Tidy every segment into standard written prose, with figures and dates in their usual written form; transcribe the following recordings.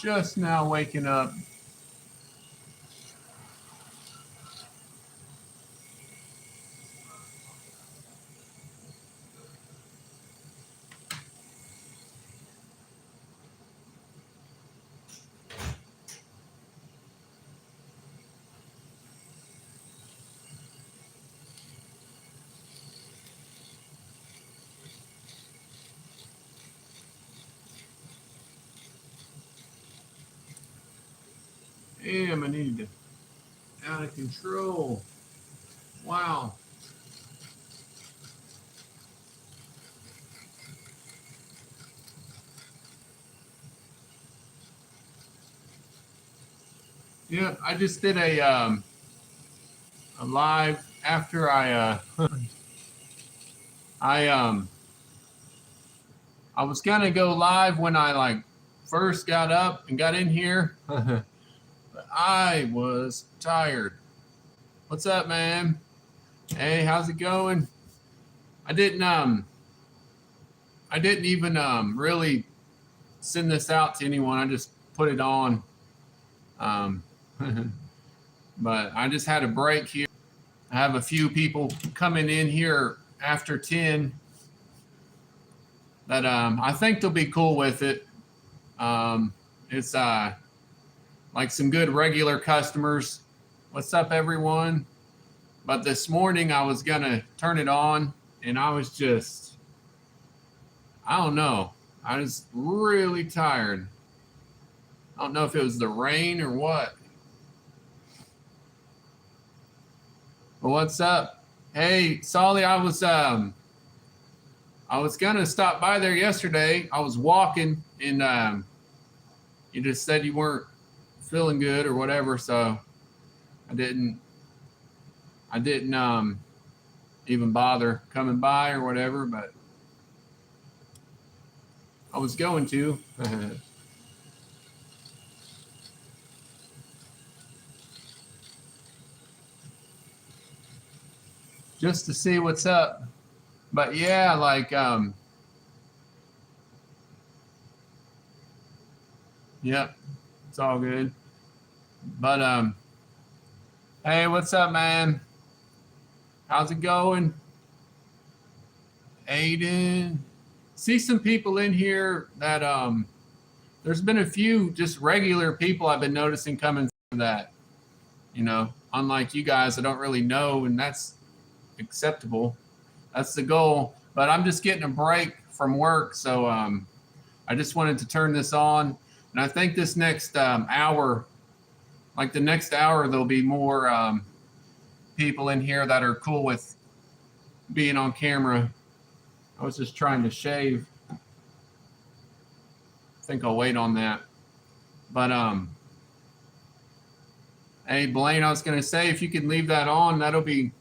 just now waking up. Damn, I need to out of control. Wow. Yeah, I just did a live after I I was gonna go live when I like first got up and got in here, but I was tired. What's up, man? Hey, how's it going? I didn't um I didn't even really send this out to anyone. I just put it on. Um, but I just had a break here. I have a few people coming in here after 10 that I think they'll be cool with it. It's like some good regular customers. What's up, everyone? But this morning I was gonna turn it on, and I was just, I don't know. I was really tired. I don't know if it was the rain or what. But what's up? Hey, Solly, I was gonna stop by there yesterday. I was walking, and you just said you weren't feeling good or whatever, so I didn't even bother coming by or whatever, but I was going to. Just to see what's up. But yeah, like yep, it's all good. But hey, what's up, man? How's it going? Aiden. See some people in here that there's been a few just regular people I've been noticing coming through that, unlike you guys, I don't really know, and that's acceptable. That's the goal. But I'm just getting a break from work, so I just wanted to turn this on. And I think this next hour, like the next hour, there'll be more people in here that are cool with being on camera. I was just trying to shave. I think I'll wait on that. But hey, Blaine, I was gonna say if you could leave that on, that'll be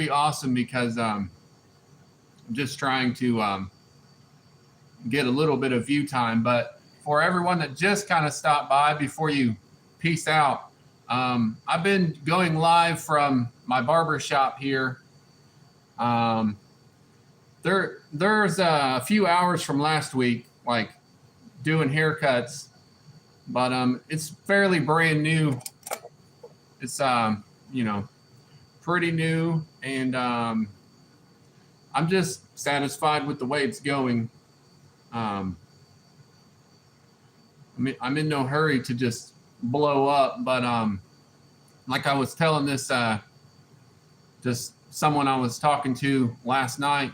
awesome, because I'm just trying to get a little bit of view time. But for everyone that just kind of stopped by before you peace out, I've been going live from my barber shop here. There's a few hours from last week, like doing haircuts, but it's fairly brand new. It's pretty new, and I'm just satisfied with the way it's going. I'm in no hurry to just blow up, but like I was telling this just someone I was talking to last night,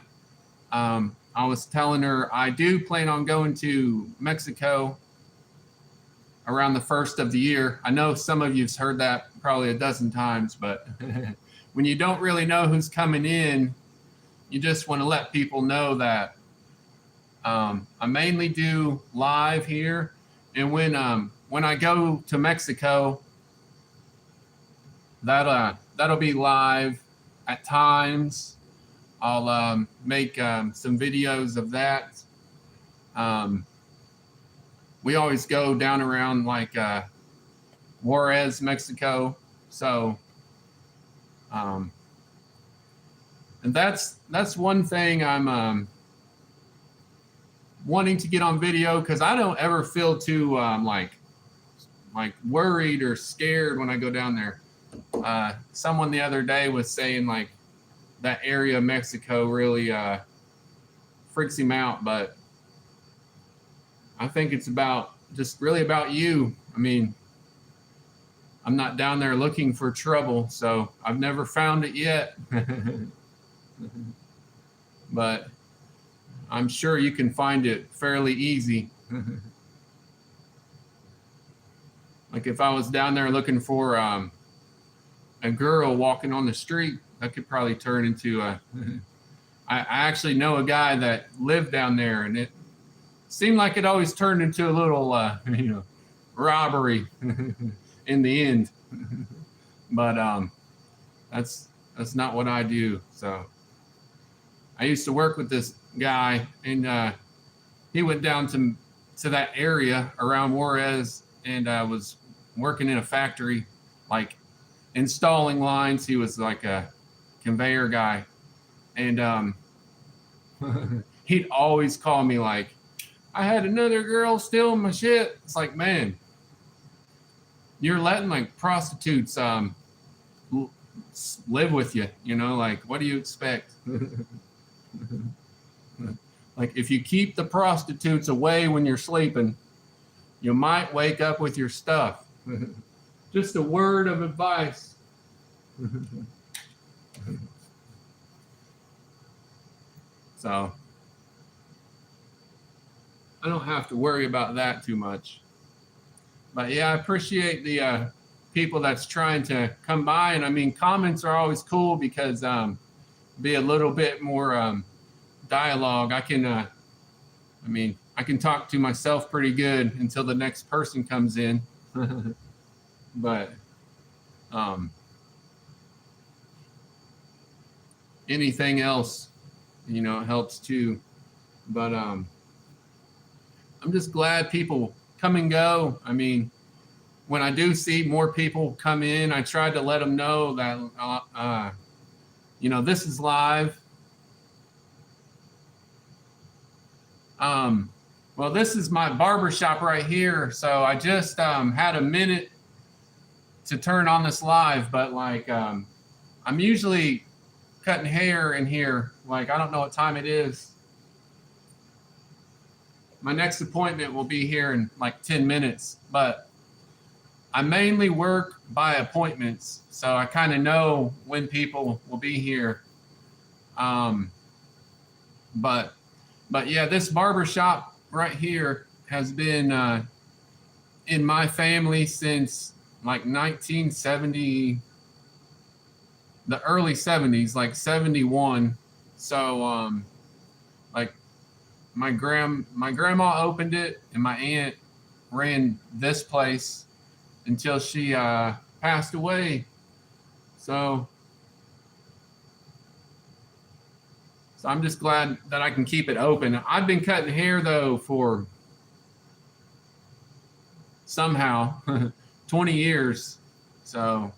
I was telling her I do plan on going to Mexico around the first of the year. I know some of you've heard that probably a dozen times, but when you don't really know who's coming in, you just want to let people know that I mainly do live here, and when I go to Mexico, that'll be live at times. I'll make some videos of that. We always go down around like Juarez, Mexico. So, and that's one thing I'm wanting to get on video because I don't ever feel too like worried or scared when I go down there. Someone the other day was saying like that area of Mexico really freaks him out, but I think it's about just really about you. I mean, I'm not down there looking for trouble, so I've never found it yet. But I'm sure you can find it fairly easy. Like if I was down there looking for a girl walking on the street, that could probably turn into a. I actually know a guy that lived down there, and it seemed like it always turned into a little, robbery in the end. But that's not what I do. So I used to work with this guy, and he went down to that area around Juarez, and was working in a factory, like installing lines. He was like a conveyor guy, and he'd always call me like, I had another girl steal my shit. It's like, man, you're letting like prostitutes live with you, like what do you expect? Like if you keep the prostitutes away when you're sleeping, you might wake up with your stuff. Just a word of advice. So I don't have to worry about that too much. But yeah, I appreciate the people that's trying to come by. And I mean, comments are always cool because be a little bit more dialogue. I can talk to myself pretty good until the next person comes in. But anything else, helps too. But I'm just glad people come and go. I mean, when I do see more people come in, I try to let them know that, this is live. Well, this is my barber shop right here. So I just had a minute to turn on this live, but like I'm usually cutting hair in here. Like I don't know what time it is. My next appointment will be here in like 10 minutes, but I mainly work by appointments, so I kind of know when people will be here. But yeah, this barber shop right here has been in my family since like 1970, the early 70s, like 71. So like my grandma opened it, and my aunt ran this place until she passed away. So I'm just glad that I can keep it open. I've been cutting hair though for somehow 20 years. So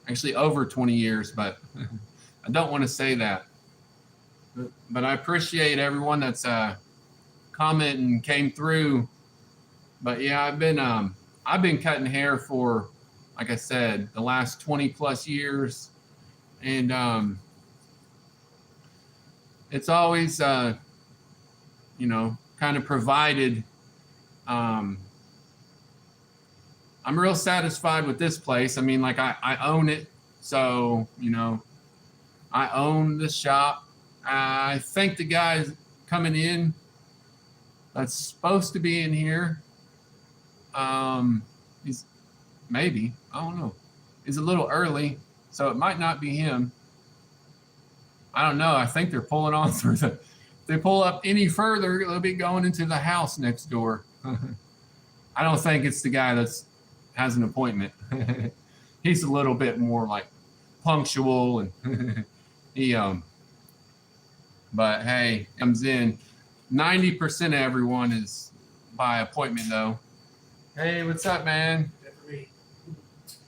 actually over 20 years, but I don't want to say that. But I appreciate everyone that's commenting came through. But yeah, I've been cutting hair for, like I said, the last 20 plus years, and it's always kind of provided. I'm real satisfied with this place. I mean, like I own it, so I own the shop. I think the guy coming in that's supposed to be in here, he's maybe, I don't know. He's a little early, so it might not be him. I don't know. I think they're pulling on through if they pull up any further, they'll be going into the house next door. I don't think it's the guy that's has an appointment. He's a little bit more like punctual, and he but hey, comes in. 90% of everyone is by appointment though. Hey, what's up, man?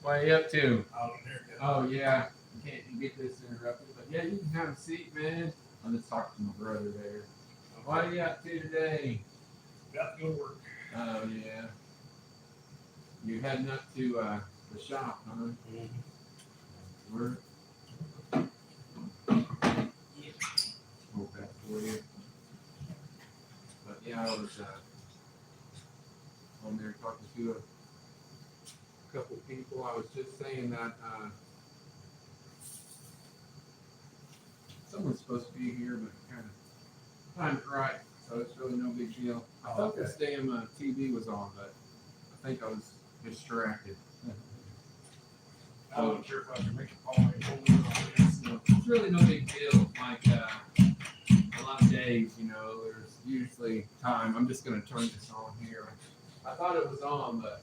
What are you up to? Oh yeah, you can't get this interrupted, but yeah, you can have a seat, man. I'll just talk to my brother there. What are you up to today? Got to go to work. Oh yeah. You heading up to the shop, huh? Where? Hope that for you. But yeah, I was on there talking to a couple people. I was just saying that someone's supposed to be here, but kind of timed right, so it's really no big deal. I thought this damn TV was on, but I think I was distracted. I wasn't sure if I should make a call. It's really no big deal. Like a lot of days, you know, there's usually time. I'm just gonna turn this on here. I thought it was on, but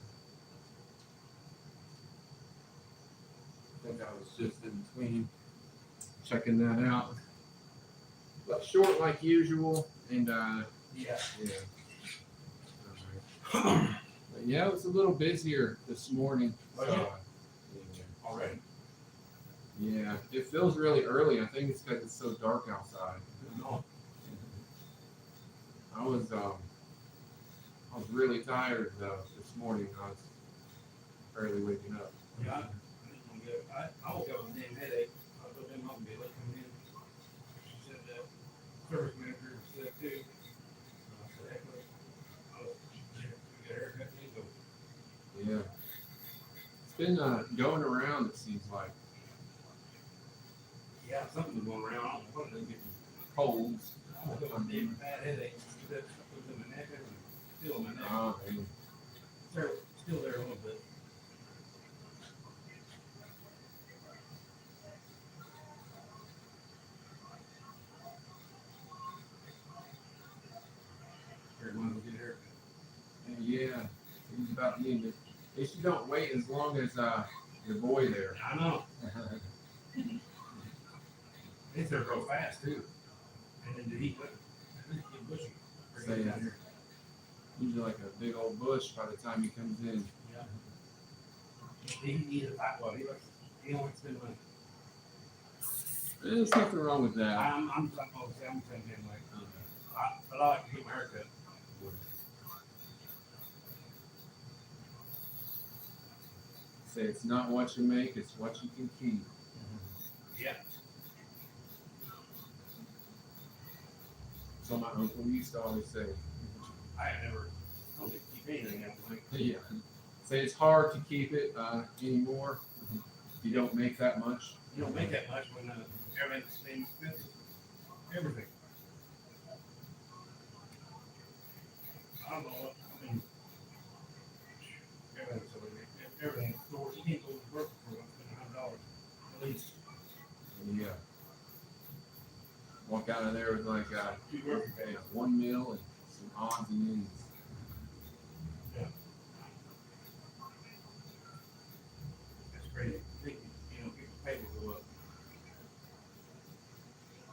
I think I was just in between checking that out. But short like usual, and Yeah. But yeah, it was a little busier this morning. Was it? Already. Yeah, it feels really early. I think it's because it's so dark outside. No. I was really tired though this morning. I was barely waking up. Yeah. I woke up with a damn headache. I was in home to let come in. She said that service manager said too. I said, heck, I was get a haircut and go. Yeah, it's been going around. It seems like Yeah, something's going around. I don't know what it is. colds. I woke up with a damn bad headache. It was in my neck and still in my neck. And Still there a little bit. Everyone's get a haircut. yeah, he's about to need it. At least you don't wait as long as your boy there. I know. It's there real fast too. And then the heat get bushy. Say it. Usually like a big old bush by the time he comes in. Yeah. He's a fat boy. He don't like to spend money. There's nothing wrong with that. I'm saying him like, but I like to get my haircut. Say it's not what you make, it's what you can keep. Yeah. So my uncle used to always say. I don't get to keep anything else. Like, Yeah. Say it's hard to keep it anymore. You don't make that much. you don't make that much when everything's the same expensive. Everything. I don't know what, I mean, everything's so everything in stores, you can't go to the grocery store and spend $100 at least. Yeah. Walk out of there with like Two grocery bags. one meal and some odds and ends. That's crazy. People pay will go up.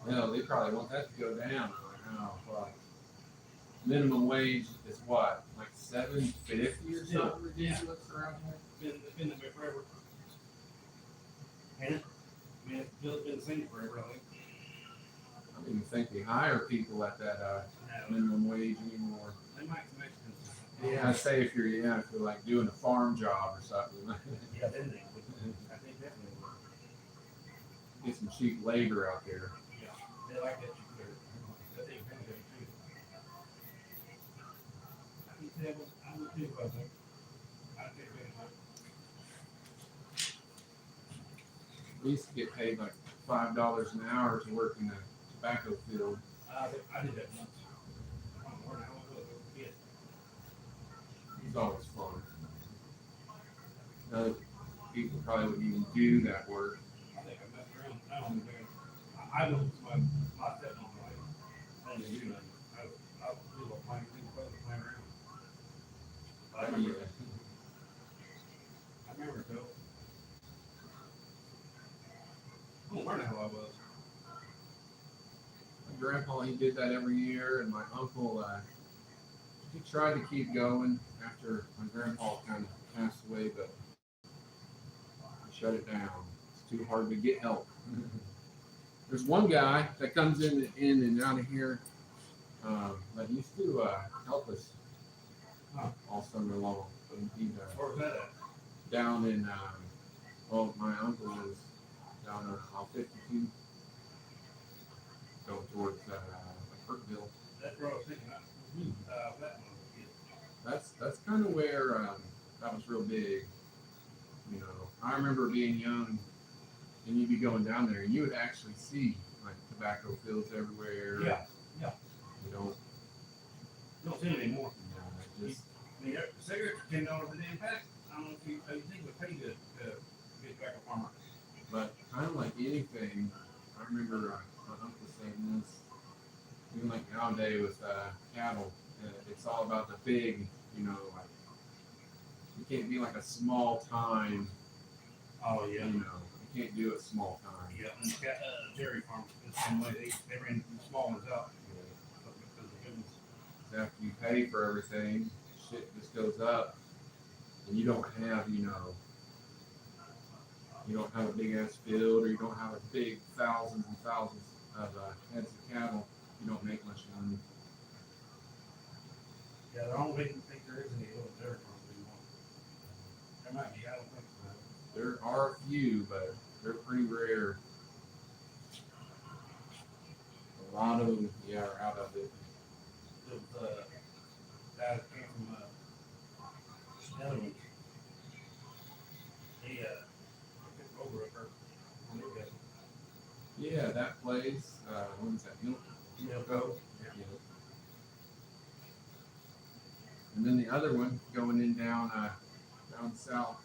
Well, they probably want that to go down. Like, oh, fuck. Minimum wage is what, like $7.50 or something ridiculous around here? It's been that way forever. And I mean, it's been the same forever, I think. I don't even think they hire people at that minimum wage anymore. They might some Mexicans. Yeah, I say if you're like doing a farm job or something. Yeah, then they would. I think definitely would. Get some cheap labor out there. Yeah, they like that you could. That they kind of do too. I would too, I think. I'd take advantage of it. We used to get paid like $5 an hour to work in the tobacco field. I did that once. I don't know how it was. Yeah. It was always fun. Other people probably wouldn't even do that work. I think I messed around. I don't think I know my stepmom like I don't do nothing. I do a playing around. I remember, Yeah. I remember it though. I don't learn how I was. My grandpa, he did that every year, and my uncle, he tried to keep going after my grandpa kind of passed away, but he shut it down. It's too hard to get help. There's one guy that comes in and out of here That used to help us Huh. all summer long. He'd, Where's that at? down in, well, my uncle was down on 52, going towards Burkeville. That's where I was thinking. That one. That's kind of where that was real big. You know, I remember being young, and you'd be going down there, and you would actually see like tobacco fields everywhere. Yeah, yeah. You know, Don't see it anymore. it just I mean, the cigarettes are $10 a damn pack. I don't know if you think it would pay to be a tobacco farmer. but kind of like anything, I remember my uncle saying this. Even like nowadays with cattle, it's all about the big. You know, like you can't be like a small time. Oh yeah. You know, you can't do it small time. Yeah, and dairy farmers the same way. They bring the small ones out. Because the good ones. After you pay for everything, shit just goes up, and you don't have, you don't have a big ass field, or you don't have a big thousands and thousands of heads of cattle. You don't make much money. Yeah, I don't even think there is any little dairy farms anymore. There might be. I don't think so. There are a few, but they're pretty rare. A lot of them, yeah, are out of it. The guy that came from Netherlands. He took over up there. Yeah, that place. What is that? Milk. Go. Yeah. And then the other one going in down south.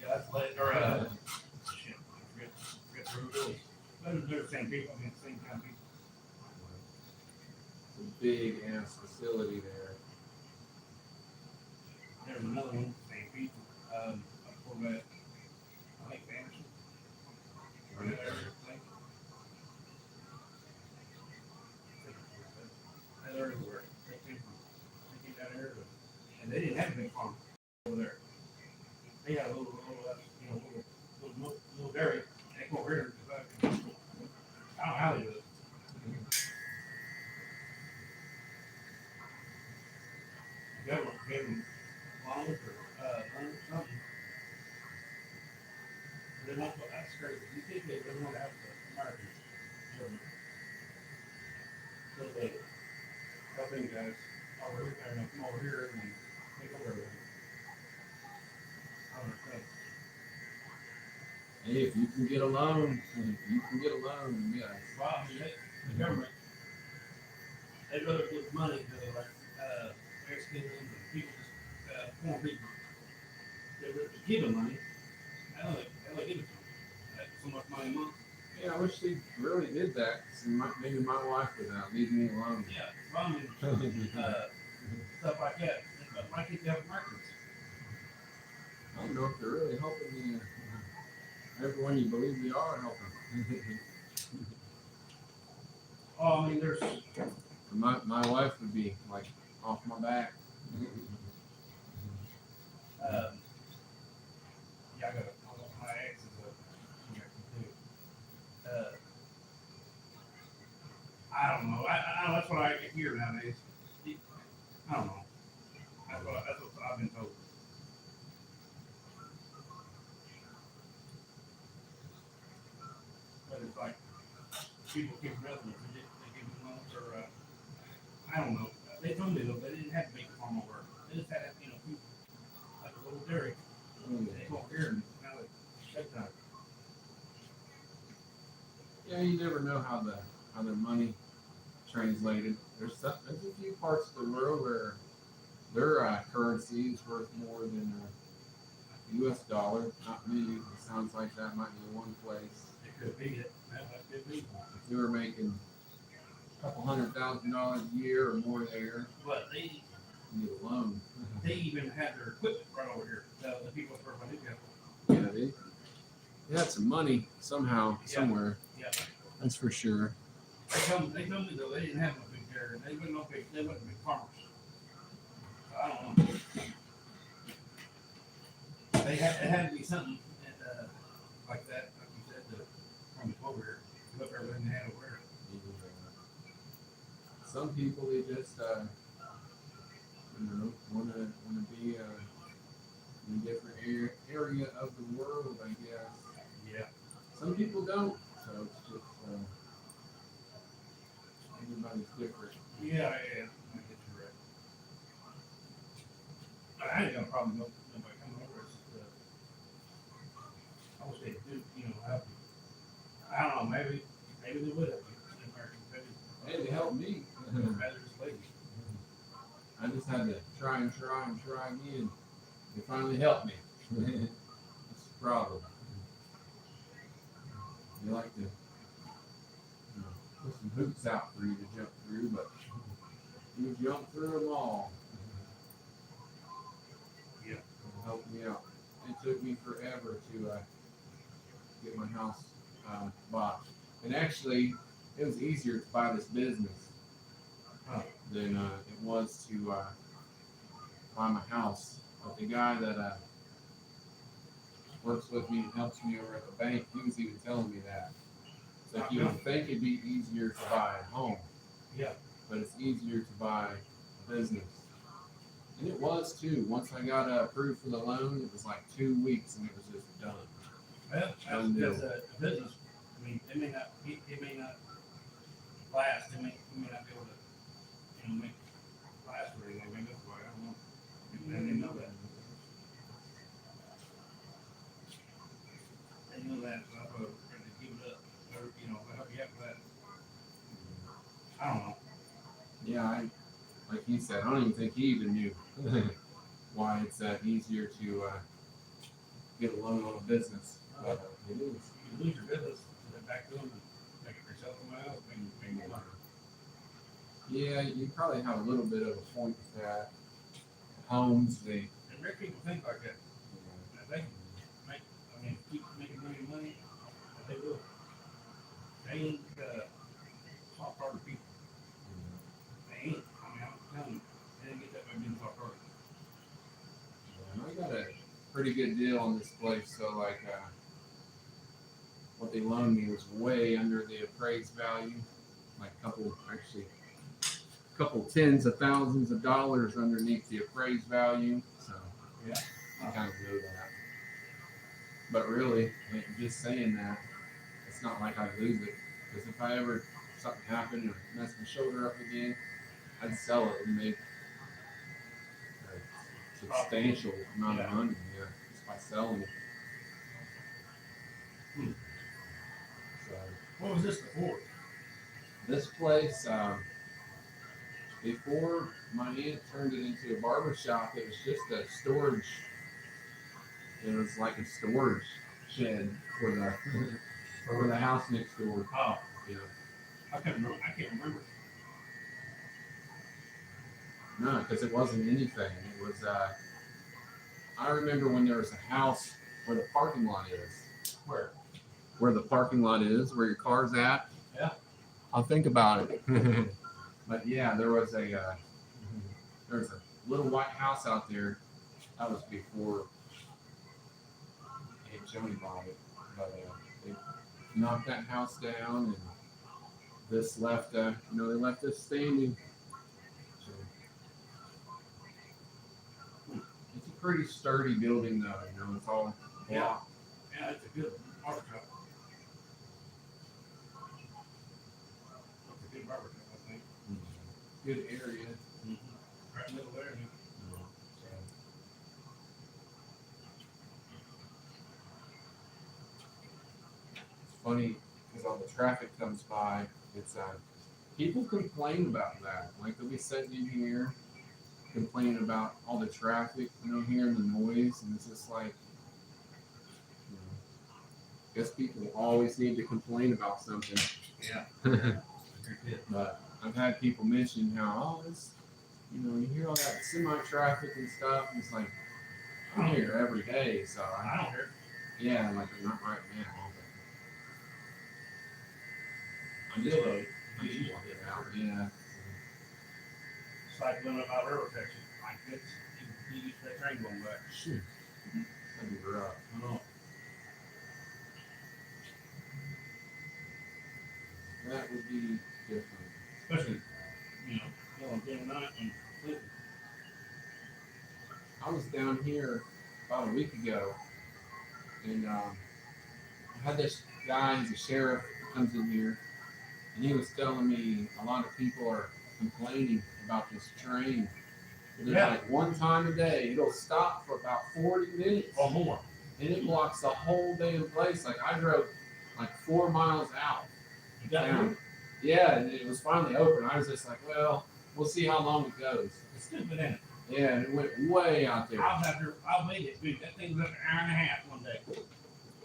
Yeah, that's late. Or shit. I forget the road. They're the same people. I mean, same kind of people. It's a big ass facility there. There's another one, same people. Up for that, I think Anderson. Or that area, I think. They're everywhere. They came down there, and they didn't have a big farm over there. They had a little dairy. They come over here. I don't know how they do it. The government gave them loans or something. They won't. That's crazy. You think they really want to have the American government? So they help them guys over here, come over here and take over everything. I don't understand. Hey, if you can get a loan, yes. Well, I mean, the government, they'd rather give money to like Mexicans and people, just poor people. They'd rather give them money. I don't give it to them. That's so much money a month. Yeah, I wish they really did that. So maybe my wife would leave me alone. Yeah, well, I mean, stuff like that. But why can't you have Americans? I don't know if they're really helping everyone you believe they are helping. Oh, I mean, there's. My wife would be like off my back. Yeah, I got my ex is a American too. I don't know. I don't know. That's what I hear nowadays. I don't know. That's what I've been told. But it's like people keep residents. They give them loans or I don't know. They told me though they didn't have to make the farm over. They just had people like a little dairy. They go over here and now they shut down. Yeah, you never know how their money translated. There's a few parts of the world where their currency is worth more than a U.S. dollar. Not many. It sounds like that might be one place. It could be it. That could be. If you were making a couple $100,000 a year or more there, But they you need a loan. even had their equipment right over here. The people that work on it. Yeah, they had some money somehow, Yeah. somewhere. Yeah. That's for sure. They told me though they didn't have no big dairy. They wasn't big farmers. So I don't know. They had to be something like that, like you said, from over here. Look everything they had over here. some people they just wanna be in a different area of the world, I guess. Yeah. Some people don't, so it's just everybody's different. Yeah, yeah. I get you right. I ain't got a problem with nobody coming over. It's just, I wish they do, help you. I don't know, maybe they would help you. Hey, they helped me. Better just lady. I just had to try again. They finally helped me. That's the problem. They like to put some hoops out for you to jump through, but you jump through them all. Yeah. It helped me out. It took me forever to get my house bought. And actually, it was easier to buy this business than it was to buy my house. But the guy that works with me and helps me over at the bank, he was even telling me that. So you would think it'd be easier to buy a home. Yeah. But it's easier to buy a business. And it was too. Once I got approved for the loan, it was like 2 weeks and it was just done. Well, that's a business. I mean, it may not last. You may not be able to, make it last or anything. Maybe that's why I don't know. I didn't know that. I didn't know that. So I thought to give it up. Or, I hope you have that. I don't know. Yeah, like he said, I don't even think he even knew why it's easier to get a loan on a business. But it is. You lose your business, then back to them and make it yourself somewhere else, make more money. Yeah, you probably have a little bit of a point with that. Homes, they. And rich people think like that. They can keep making money, but they will. They ain't soft-hearted people. They ain't. I'm telling you, they didn't get that by being soft-hearted. I got a pretty good deal on this place, so like what they loaned me was way under the appraised value, like a couple tens of thousands of dollars underneath the appraised value. So Yeah, I kind of know that. But really, just saying that, it's not like I'd lose it, because if I ever something happened or messed my shoulder up again, I'd sell it and make a substantial amount of money, just by selling it. So what was this before? this place, before my aunt turned it into a barber shop, it was just a storage. It was like a storage shed for the house next door. Oh, Yeah. I can't remember. No, because it wasn't anything. It was. I remember when there was a house where the parking lot is. Where? Where the parking lot is, where your car's at. Yeah. I'll think about it. But yeah, there was a little white house out there. That was before Aunt Joni bought it. But they knocked that house down, and this left. They left us standing. So, it's a pretty sturdy building, though. It's all block. Yeah, it's a good barber shop. It's a good barber shop, I think. Good area. Right in the middle there. It's funny because all the traffic comes by. It's people complain about that. Like they'll be sitting in here complaining about all the traffic, hearing the noise, and it's just like, I guess people always need to complain about something. Yeah. But I've had people mention how, it's, you hear all that semi-traffic and stuff, and it's like, I'm here every day, so I don't care. yeah, like I'm not right now. I just Really? I just want to get out. Yeah. It's like going up my railroad section. Like this, you get that train going back. Shoot. That'd be rough. I know. That would be different. Especially, on Jim Knight and Clinton. I was down here about a week ago, and I had this guy, he's a sheriff, who comes in here, and he was telling me a lot of people are complaining about this train. There's Yeah. like one time a day, it'll stop for about 40 minutes, Or more. and it blocks the whole damn place. Like I drove like 4 miles out. You got Yeah. one? Yeah, and it was finally open. I was just like, well, we'll see how long it goes. It's stupid, ain't it? Yeah, and it went way out there. I'll wait it, dude. That thing was up an hour and a half one day.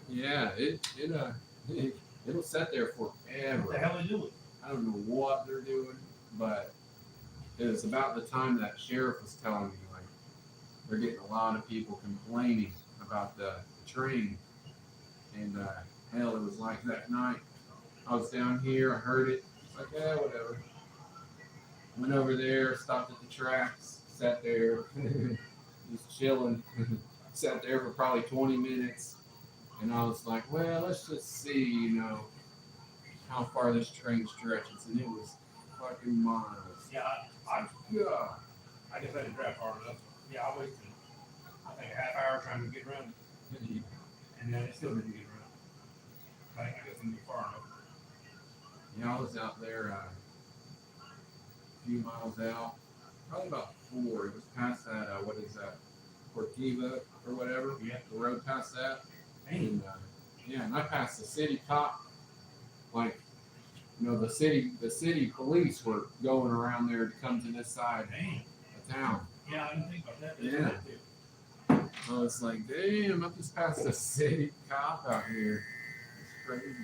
Yeah, it'll sit there What the forever. hell they doing? I don't know what they're doing, but it was about the time that sheriff was telling me, like, they're getting a lot of people complaining about the train. And hell, it was like that night. I was down here, I heard it. It's like, yeah, whatever. Went over there, stopped at the tracks, sat there, just chilling. Sat there for probably 20 minutes. And I was like, well, let's just see, how far this train stretches. And it was fucking miles. Yeah, God. I guess I didn't drive far enough. Yeah, I wasted, I think, a half hour trying to get around, and then it still didn't get around. I guess I'm far enough. Yeah, I was out there a few miles out, probably about 4. It was past that, what is that, Cortiva or whatever. Yeah. The road past that. Dang. And, yeah, and I passed the city cop. Like, the city police were going around there to come to this side Dang. of town. Yeah, I didn't think about that. Yeah. I was like, damn, I just passed a city cop out here. It's crazy.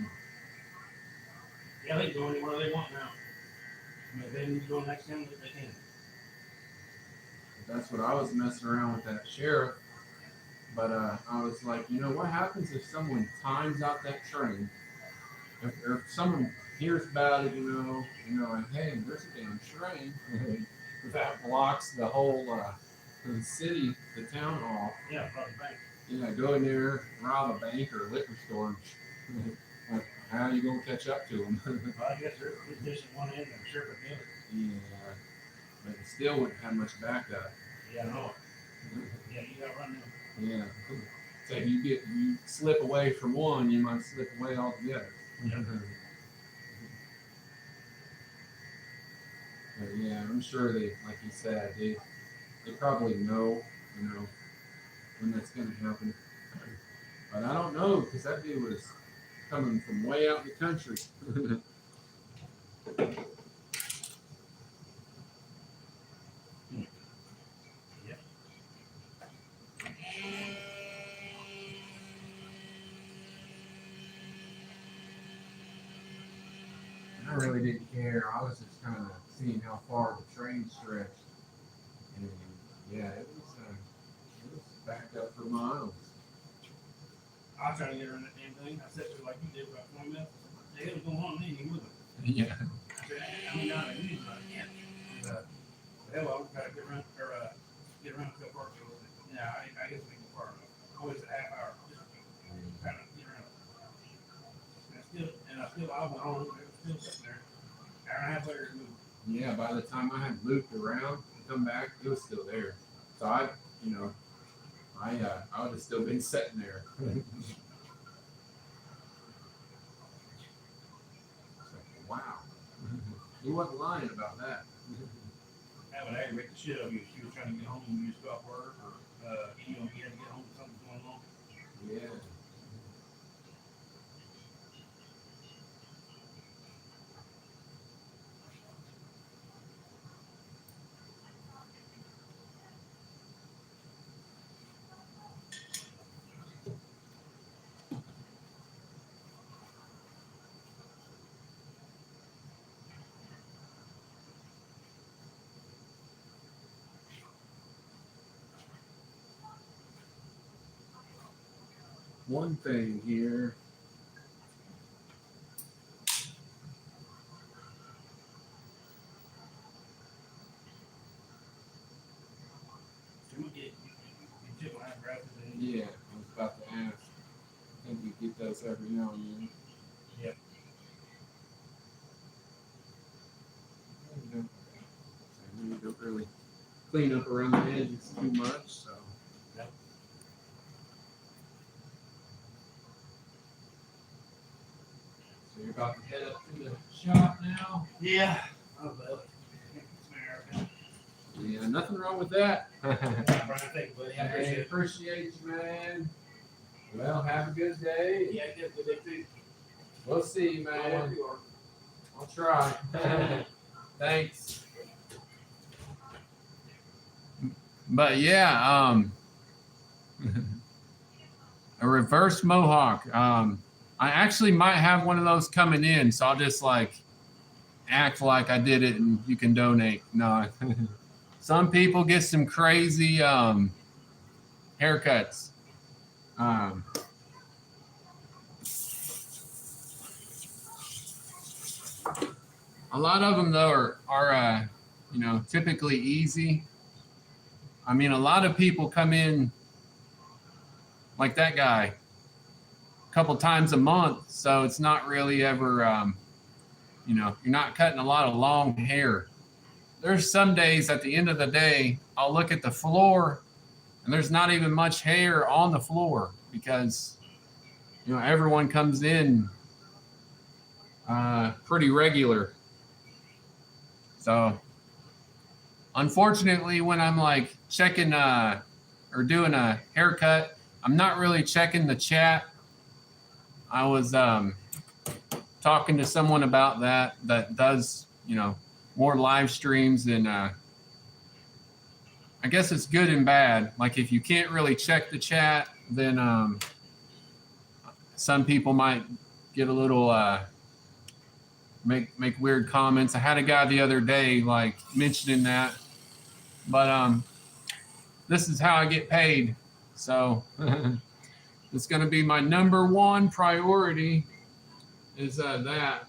Yeah, they can go anywhere they want now. I mean, if they need to go next time, they can. That's what I was messing around with that sheriff. But I was like, what happens if someone times out that train? If someone hears about it, like, hey, there's a damn train that blocks the whole the city, the town off. Yeah, probably bank. Yeah, go in there, rob a bank or a liquor store. Like, how are you gonna catch up to them? Well, I guess they're position one end and sure for the other. Yeah, but it still wouldn't have much backup. Yeah, I know it. Yeah, you gotta run them. Yeah. So if you slip away from one, you might slip away altogether. Yeah. But yeah, I'm sure they, like you said, they probably know, when that's gonna happen. But I don't know, because that dude was coming from way out in the country. I really didn't care. I was just kind of seeing how far the train stretched. And yeah, it was backed up for miles. I was trying to get her in that damn thing. I said to her like you did about 20 minutes. They was going on and anything with them. Yeah. I said, I mean, not a news, but I can't. Hell, I'll try to get around, to the park. Yeah, I guess we can go far enough. Always a half hour. Just kind of get around. And I went on, it was still sitting there. Hour and a half later, it moved. Yeah, by the time I had looped around and come back, it was still there. So I would have still been sitting there. It's like, wow. He wasn't lying about that. That would aggravate the shit out of you. She was trying to get home and you just got work, or you had to get home, something's going on. Yeah. One thing here. Yeah, I was about to ask. I think you get those every now and then. Yep. There you go. clean up around the edges too much. So. Yep. So you're about to head up to the shop now. Yeah. Oh, well. It's America. Yeah, nothing wrong with that. Brian, thank you, buddy. I appreciate Hey, it. appreciate you, man. Well, have a good day. Yeah, I get the big too. We'll see, man. I'll try. Thanks. But yeah, a reverse mohawk. I actually might have one of those coming in, so I'll just like act like I did it and you can donate. No. Some people get some crazy haircuts. A lot of them though are you know, typically easy. I mean, a lot of people come in like that guy a couple times a month, so it's not really ever you know, you're not cutting a lot of long hair. There's some days at the end of the day, I'll look at the floor and there's not even much hair on the floor because, you know, everyone comes in pretty regular. So unfortunately, when I'm like checking or doing a haircut, I'm not really checking the chat. I was talking to someone about that does, you know, more live streams, and I guess it's good and bad. Like if you can't really check the chat, then some people might get a little make weird comments. I had a guy the other day like mentioning that, but this is how I get paid, so it's going to be my number one priority is that.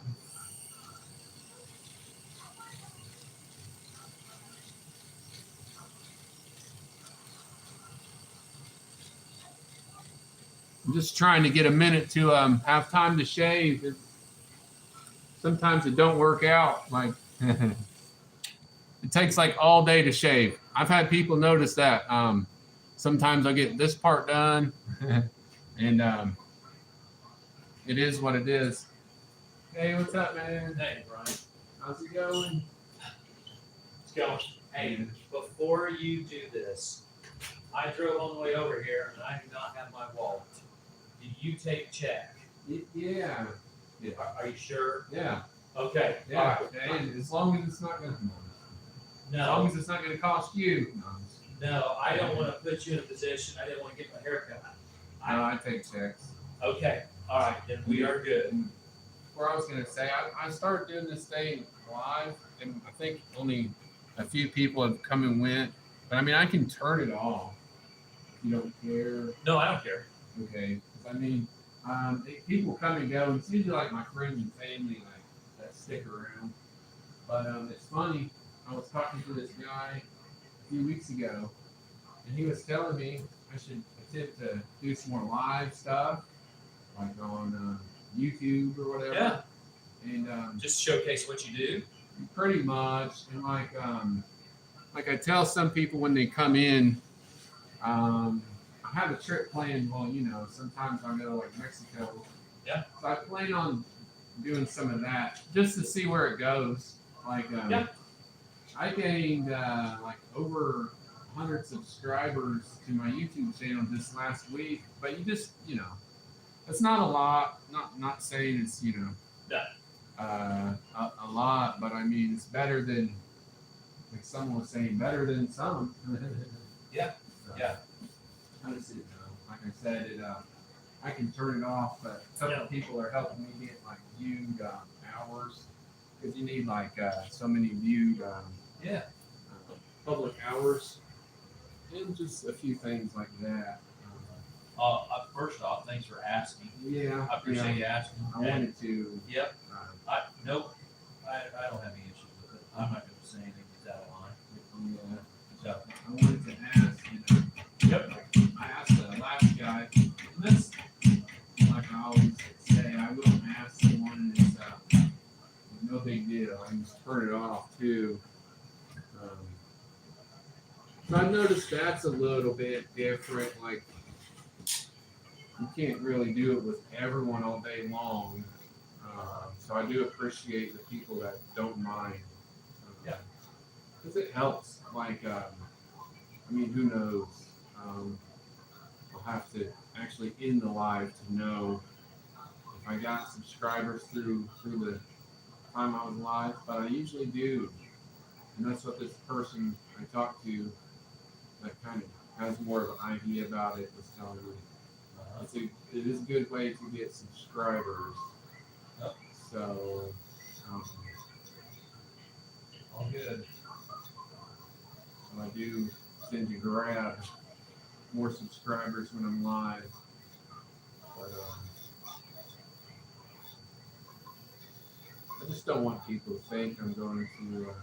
I'm just trying to get a minute to have time to shave. Sometimes it don't work out. Like it takes like all day to shave. I've had people notice that. Sometimes I get this part done, and it is what it is. Hey, what's up, man? Hey, Brian. How's it going? It's going. Hey, before you do this, I drove on the way over here and I do not have my wallet. Do you take check? Yeah. Are you sure? Yeah. Okay. Yeah. All right. Okay. And as long as it's not gonna. As long No, as it's not gonna cost you. no, I don't want to put you in a position. I didn't want to get my hair cut. No, I take checks. Okay. All right. Then we are good. Where I was gonna say, I started doing this thing live, and I think only a few people have come and went. But I mean, I can turn it off. If you don't care. No, I don't care. Okay. 'Cause I mean, people come and go. It's usually like my friends and family like that stick around. But it's funny. I was talking to this guy a few weeks ago, and he was telling me I should attempt to do some more live stuff, like on YouTube or whatever. Yeah. And Just showcase what you do. pretty much, and like I tell some people when they come in, I have a trip planned. Well, you know, sometimes I go like Mexico. Yeah. So I plan on doing some of that just to see where it goes. Like, Yeah. I gained like over 100 subscribers to my YouTube channel this last week, but you just, you know, it's not a lot. Not saying it's, you know, Yeah. a lot, but I mean it's better than, like someone was saying, better than some. Yeah. So, Yeah. How does it go? Like I said, I can turn it off, but a couple Yeah. of people are helping me get like viewed hours, because you need like so many viewed Yeah. public hours, and just a few things like that. First off, thanks for asking. Yeah, I appreciate you asking. I wanted to. Yep. Uh, Nope. I don't have any issues with it. I'm not going to say anything that's out of line. yeah, So. I wanted to ask. You know, Yep. I asked the last guy, and this, like I always say, I will ask someone, and it's no big deal. I can just turn it off too. So I noticed that's a little bit different. Like you can't really do it with everyone all day long. So I do appreciate the people that don't mind. Yeah. Because it helps. Like, I mean, who knows? Um, I'll have to actually end the live to know if I got subscribers through the time I was live, but I usually do, and that's what this person I talked to that kind of has more of an idea about it was telling me. It is a good way to get subscribers. Yep. So, um, All good. so I do tend to grab more subscribers when I'm live. But I just don't want people to think I'm going to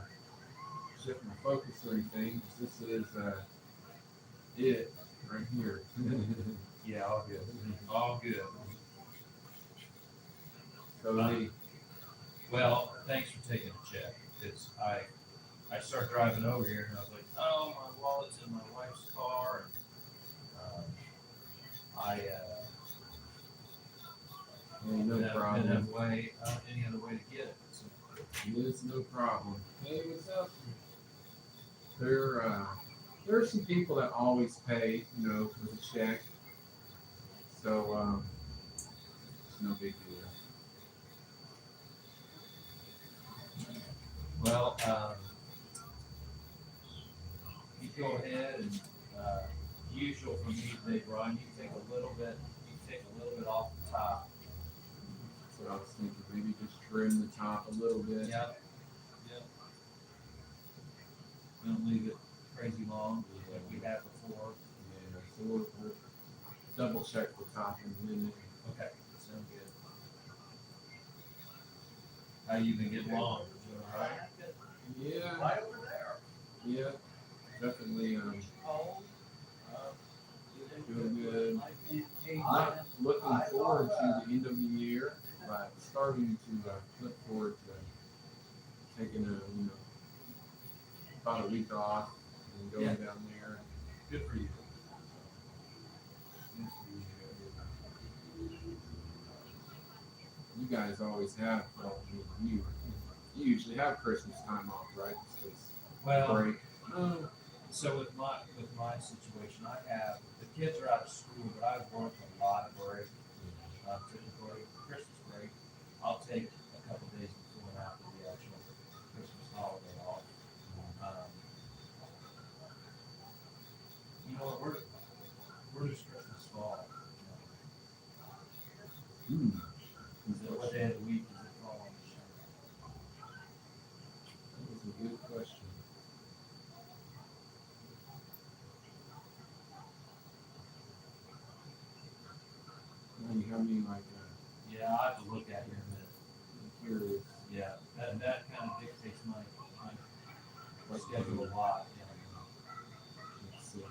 shift my focus or anything. 'Cause this is it right here. Yeah, all good. All good. So they, Well, thanks for taking a check. It's I started driving over here and I was like, oh, my wallet's in my wife's car, and I hey, no didn't problem. have any other way to get it. So, It's no problem. Hey, what's up? There are some people that always pay, with a check. So it's no big deal. well, you go ahead and usual for me today, Brian. You can take a little bit. You can take a little bit off the top. That's what I was thinking. Maybe just trim the top a little bit. Yep. Yep. Don't leave it crazy long like we had before. Yeah. So we'll double check the top in a minute. Okay, sounds good. How you been getting along? Doing all right? Yeah. Right over there. Yeah. Definitely doing good. Not looking forward to the end of the year, but starting to look forward to taking about a week off and going Yeah. down there. Good for you. You guys always have, well, I mean, you usually have Christmas time off, right? It's Well, break. Oh, so with my situation, I have the kids are out of school, but I've worked a lot of break. Typically Christmas break, I'll take a couple days before and after the actual Christmas holiday off. Um, you know what? We're just Christmas fall. hmm. Is it what day of the week does it fall on? That was a good question. You have me like Yeah, I have to look at it in a minute. curious. Yeah, that kind of dictates my What schedule a lot. Yeah. makes sense.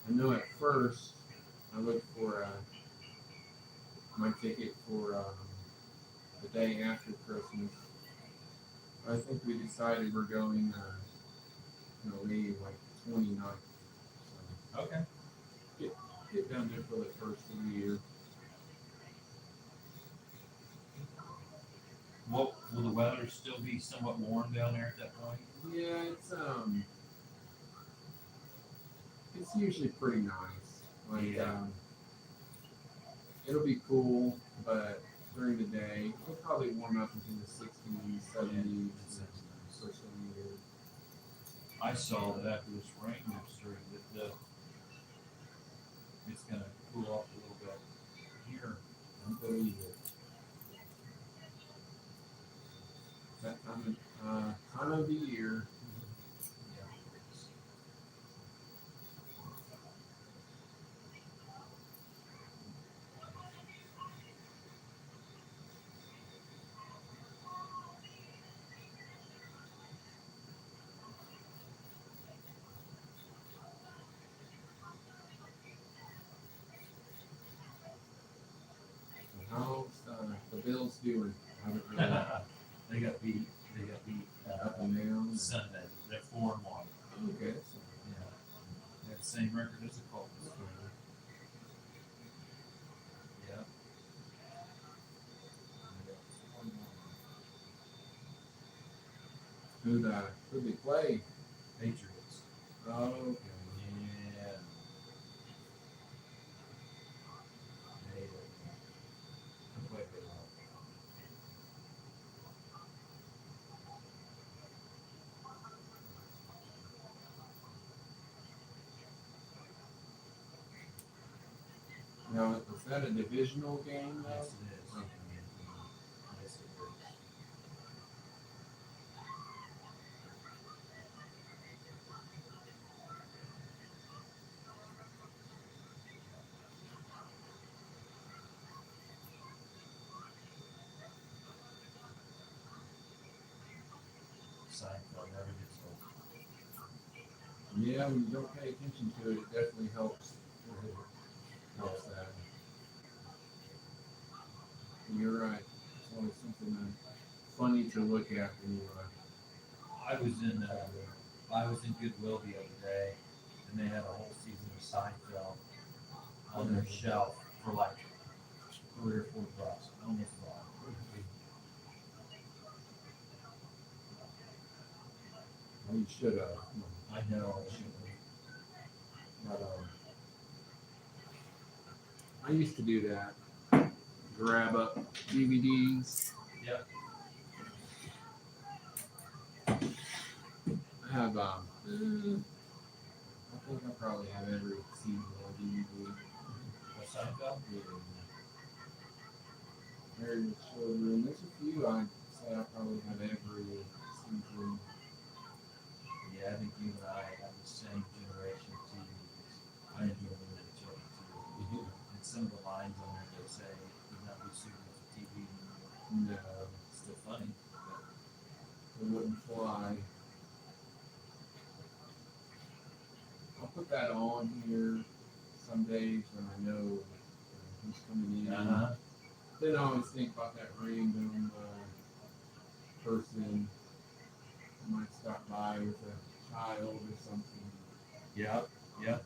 I know at first I looked for my ticket for the day after Christmas. I think we decided we're going, maybe like 29th. So Okay. get down there for the first of the year. Well, will the weather still be somewhat warm down there at that point? Yeah, it's usually pretty nice. Like Yeah. it'll be cool, but during the day it'll probably warm up into the 60s, 70s for some years. I saw that after this rain was started, that it's gonna cool off a little bit here. I believe it. That time of the year. Yeah. doing? I haven't really They got beat. They got beat up and down. Sunday. They're 4-1. Okay. Yeah, they have the same record as the Colts. Yeah. Who'd they play? Patriots. Oh, okay. Yeah. They played very well. Now, is that a divisional game though? Yes, it is. Okay. Yes, it is. Seinfeld never gets old. Yeah, when you don't pay attention to it, it definitely helps. Helps that. You're right. It's always something funny to look at when you. I was in Goodwill the other day, and they had a whole season of Seinfeld on their shelf for like $3 or $4. Almost bought. Well, you should have. I know. I shouldn't. But, I used to do that. Grab up DVDs. Yep. I have I think I probably have every season on DVD. What Seinfeld? Married with Children. There's a few I'd say I probably have every season. Yeah, I think you and I have the same generation of TVs. I enjoy them with each other too. And some of the lines on there they say would not be suitable for TV. No, It's still funny. it wouldn't fly. I'll put that on here some days when I know who's coming in. Then I always think about that random person who might stop by with a child or something. Yep. Yep.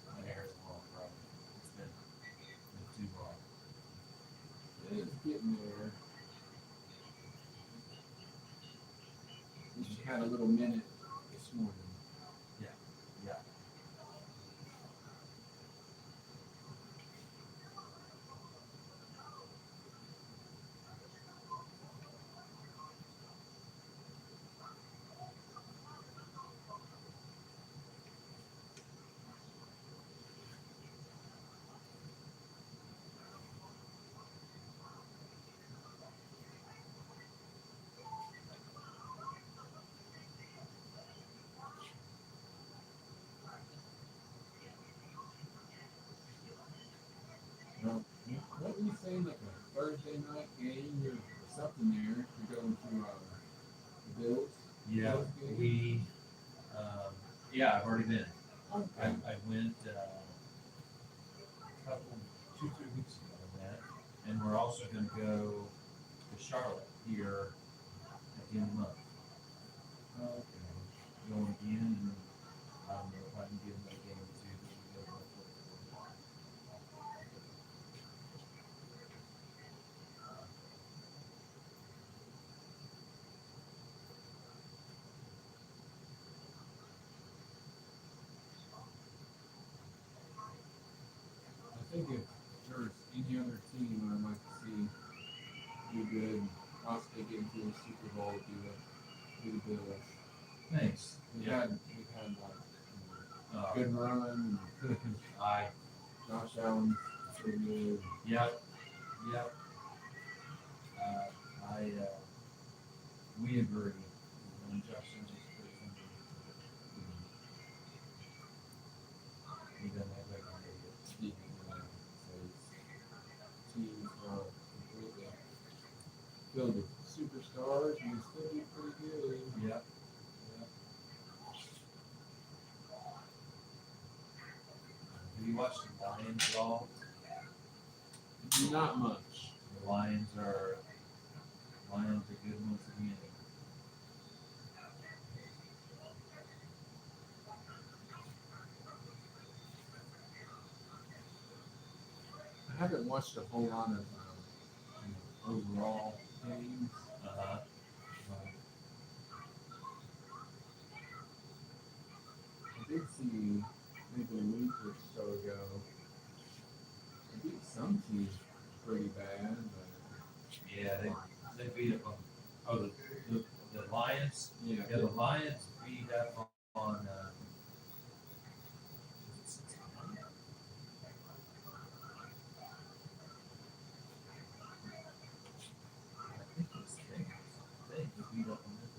My hair is long, bro. It's been too long. It's getting there. We just had a little minute this morning. Yeah. Well, what were you saying, like a Thursday night game or something there? You're going to the Bills? Yeah. Bills game? We. Yeah, I've already been. Okay. I went a couple, 2-3 weeks ago, man. And we're also going to go to Charlotte here at the end of the month. Okay. Going again, and I don't know if I can get another game or two. But we go to I think if there's any other team I'd like to see do good, possibly get into a Super Bowl, do the Bills. Thanks. We've Yeah. had like Good. good run. I. Josh Allen's pretty good. Yep. We agree. adjustments is pretty simple. Even that recommended. Teams are completely filled with superstars and they still do pretty good. Yep. Have you watched the Lions at all? Not much. The Lions are good once again. I haven't watched a whole lot of overall games. Uh-huh. I did see maybe a week or so ago. I beat some teams pretty bad, but Yeah, they beat up on the Lions. yeah, Yeah, the Lions beat up on I think it's Bengals. I think they beat up on them.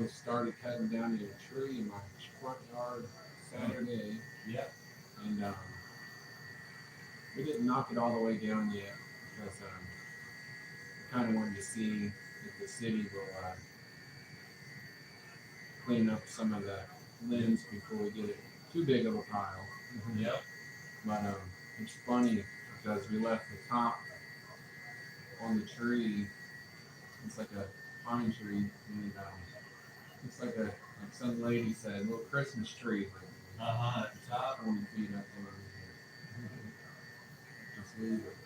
I started cutting down a tree in my front yard Saturday, Yep. and we didn't knock it all the way down yet because we kind of wanted to see if the city will clean up some of the limbs before we get it too big of a pile. Yep. But it's funny because we left the top on the tree. It's like a pine tree, and it's like some lady said, a little Christmas tree. Uh-huh. At the top. 20 feet up on it. Just leave it.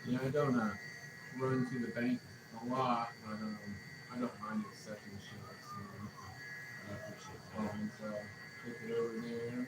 Yeah, I don't run to the bank a lot, but I don't mind accepting shots. I appreciate that. So kick it over there.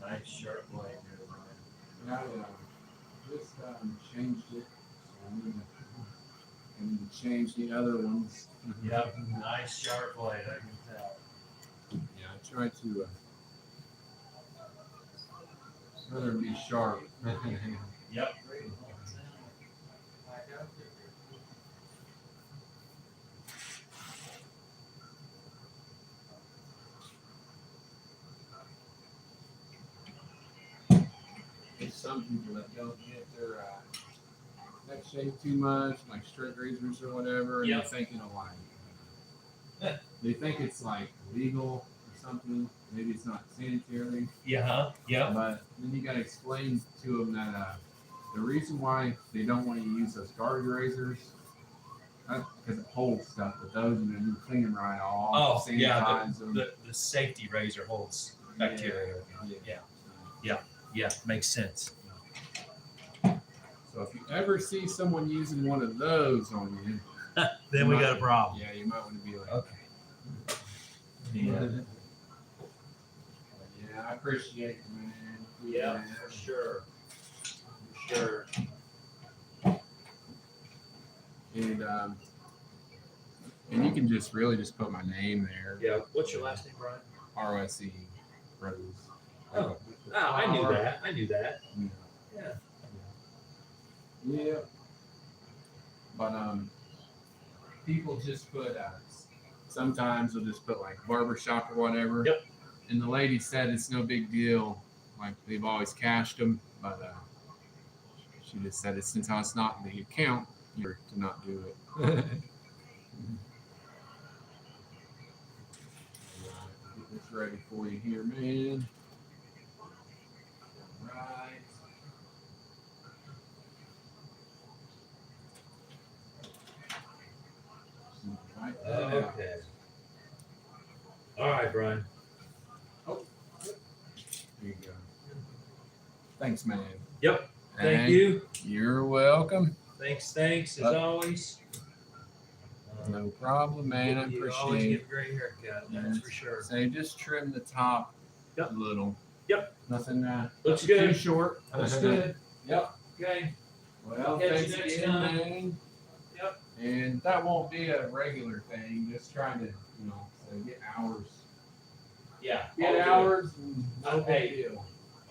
Nice sharp blade there, Brian. And just changed it. So I need to change the other ones. Yep, nice sharp blade, I can tell. Yeah, I try to rather be sharp. Yep. There's some people that don't get their neck shaved too much, like straight razors or whatever, and Yep. they're thinking of like, they think it's like legal or something. Maybe it's not sanitary, Yeah, yep. but then you gotta explain to them that the reason why they don't want to use those garbage razors, because it holds stuff. But those, you clean them right off, Oh, yeah, sanitize them. The safety razor holds bacteria. Yeah, makes sense. So if you ever see someone using one of those on you, Then we got a problem. yeah, you might want to be like, Okay. Yeah. yeah, I appreciate it, man. Yeah, for sure. For sure. And you can just really just put my name there. Yeah. What's your last name, Brian? RSE Rose. Oh, I knew that. I knew that. Yeah. Yeah. Yeah. But people just put sometimes they'll just put like barbershop or whatever. Yep. And the lady said it's no big deal. Like they've always cashed them, but she just said it's since it's not in the account, you're to not do it. Get this ready for you here, man. Right. Right there. Okay. All right, Brian. There you go. Thanks, man. Yep. Thank Hey, you. You're welcome. Thanks as always. No problem, man. I You always appreciate get it. a great haircut. That's for sure. Say just trim the top Yep. a little. Yep. Nothing Looks nothing good. too short. Looks good. Yep. Okay. Well, Catch you thanks next again, time. man. Yep. And that won't be a regular thing. Just trying to, so get hours. Yeah. Get all good. hours. And no Okay. big deal.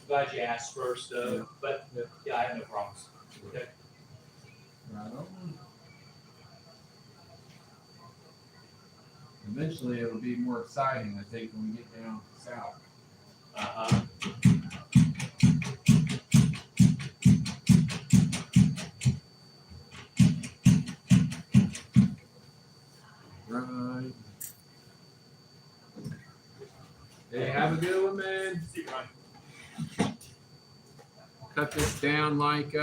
Glad you asked first, Yeah. but yeah, I have no problems. Okay. Right on. Eventually, it'll be more exciting, I think, when we get down south. Uh-huh. Right. Hey, have a good one, man. See you, Brian. Cut this down like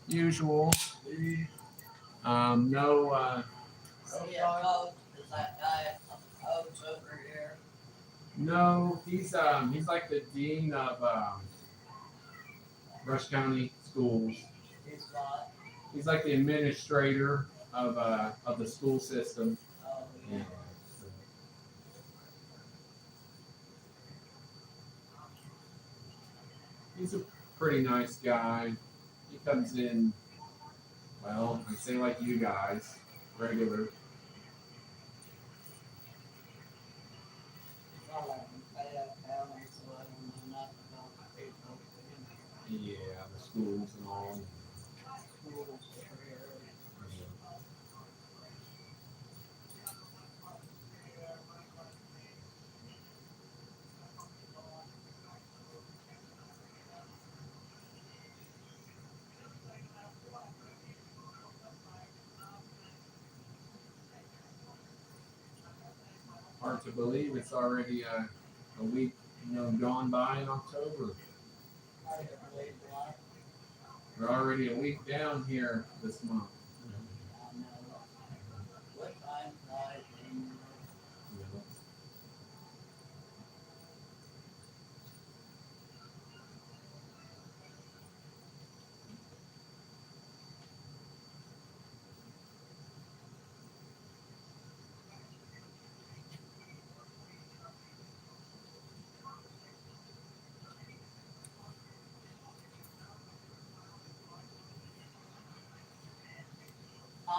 usual. No. Yeah, Coach, is that guy Coach over here? No, he's like the dean of Rush County Schools. He's not. He's like the administrator of the school system. Oh, yeah. He's a pretty nice guy. He comes in, well, I say like you guys, regular. Probably Fayette County, so I don't know nothing about the people in Yeah, the schools and all. schools over here. Hard to believe it's already a week, gone by in October. I didn't believe that. We're already a week down here this month. I know. What time tonight?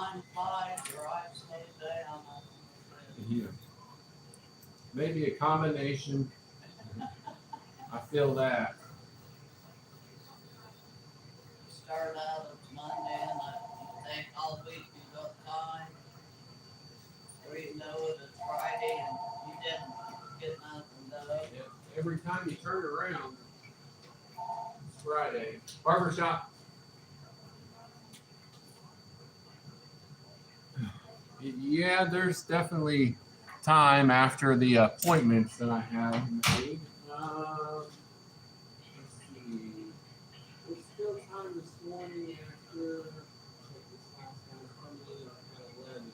time flies, your eyes slow down. Yeah. Maybe a combination. I feel that. Start out, it's Monday, and you think all week you got time. Or you know it, it's Friday, and you didn't get nothing done. Every time you turn around, it's Friday. Barbershop. Yeah, there's definitely time after the appointments that I have made. Let's see. There's still time this morning after. Check this last one coming in at 11.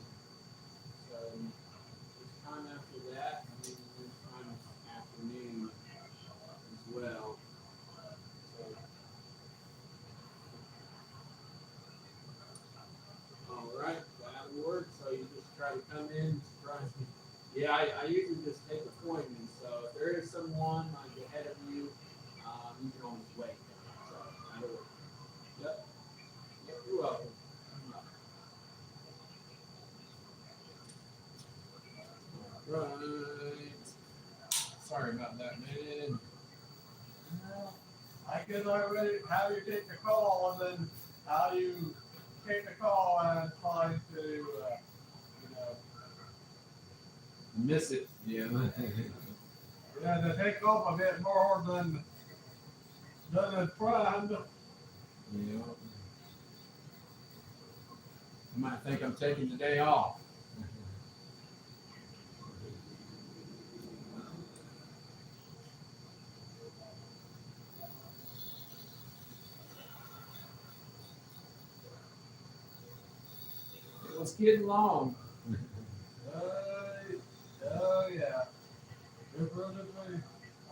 So there's time after that, and then there's time this afternoon as well. So, all right, that works. So you just try to come in, surprise me. Yeah, I usually just take appointments. So if there is someone like ahead of you, you can always wait. So that'll work. Yep. Yep. You're welcome. Right. Sorry about that, man. I can already, how you take the call, and then how you take the call and try to, you know, Miss it. Yeah. yeah, to take off a bit more than a friend. Yeah. You might think I'm taking the day off. It was getting long. Oh yeah. Definitely.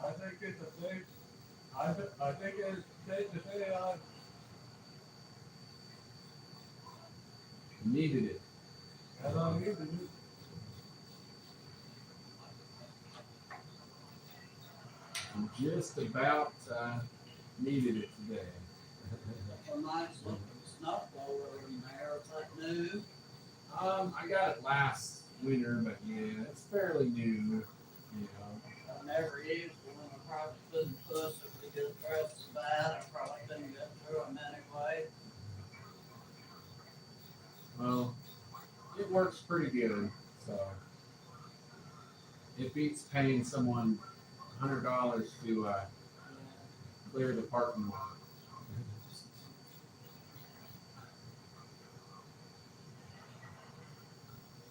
I think it's a thing. I think it's safe to say I Needed it. need to do. Just about needed it today. A nice looking snow blower in there, it's like new. I got it last winter, but yeah, it's fairly new. You know. I've never used one, I probably couldn't push it because the rest is bad, I probably couldn't get through them anyway. Well, it works pretty good, so it beats paying someone $100 to clear the parking lot.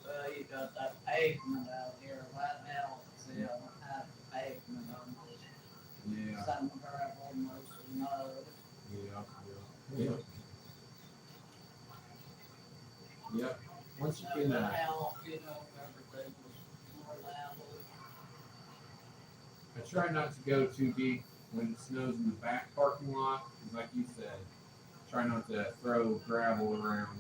Well, you got that pavement out here, right now, see, I don't have pavement on Yeah, some gravel, mostly mud. yeah. Yep. Once you can, Now, you know, everything was more level. I try not to go too deep when it snows in the back parking lot, because like you said, try not to throw gravel around.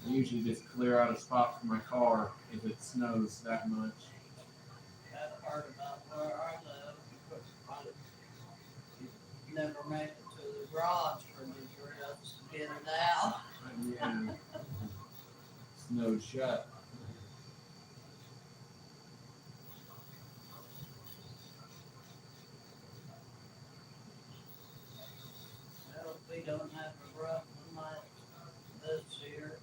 I usually just clear out a spot for my car if it snows that much. That part about where I live, I never made it to the garage for these ribs to get it out. Yeah. Snowed shut. Well, if we don't have a rough one like this year,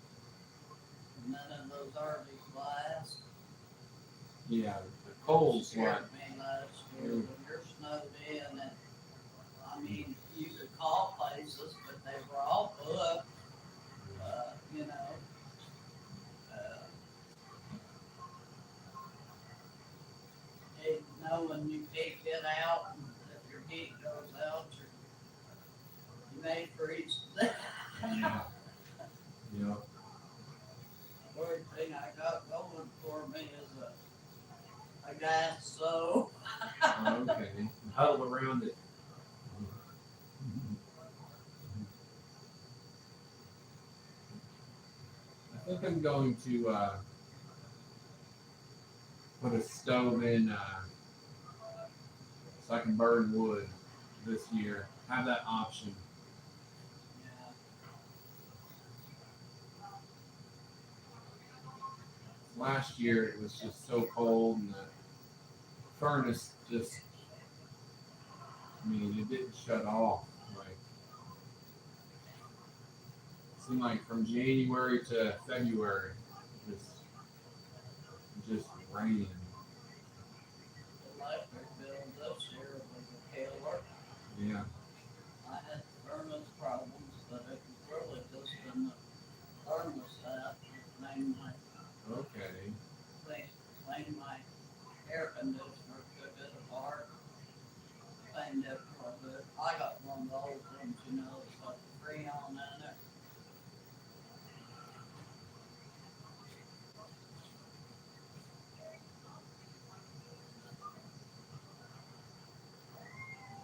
none of those RV glass. Yeah, the cold's Scared what. me last year when you're snowed in and, I mean, you could call places, but they were all booked, you know. And knowing you can't get out, and if your heat goes out, you may freeze to death. Yeah. Yeah. The only thing I got going for me is a gas stove. Okay. Huddle around it. I think I'm going to put a stove in so I can burn wood this year. Have that option. last year it was just so cold and the furnace just, I mean, it didn't shut off. Like, it seemed like from January to February, just raining. The electric bill this year was a killer. Yeah. I had furnace problems, but it was really just in the thermostat. It made my Okay. cleaned my air conditioner, took it apart, cleaned it for a bit. I got one of those ones, you know, it's got the freon in it.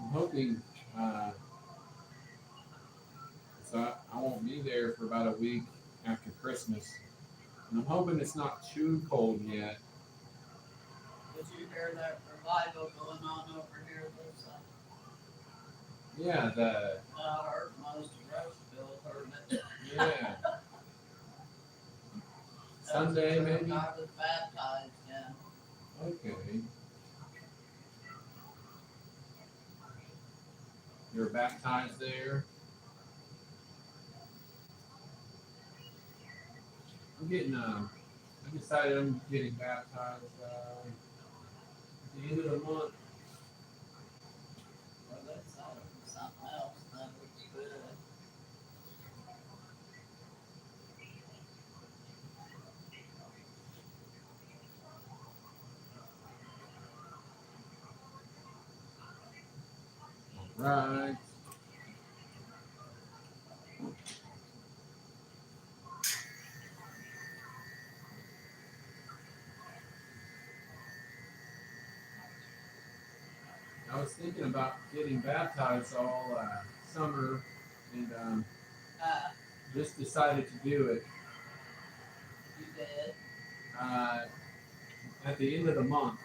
I'm hoping, so I won't be there for about a week after Christmas. And I'm hoping it's not too cold yet. Did you hear that revival going on over here this Yeah, I heard most of Rushville heard it. yeah. Sunday maybe? I was baptized, yeah. Okay. You were baptized there? I decided I'm getting baptized at the end of the month. Well, that's something else, that looks good. Right. I was thinking about getting baptized all summer and Uh, just decided to do it you did, uh, at the end of the month.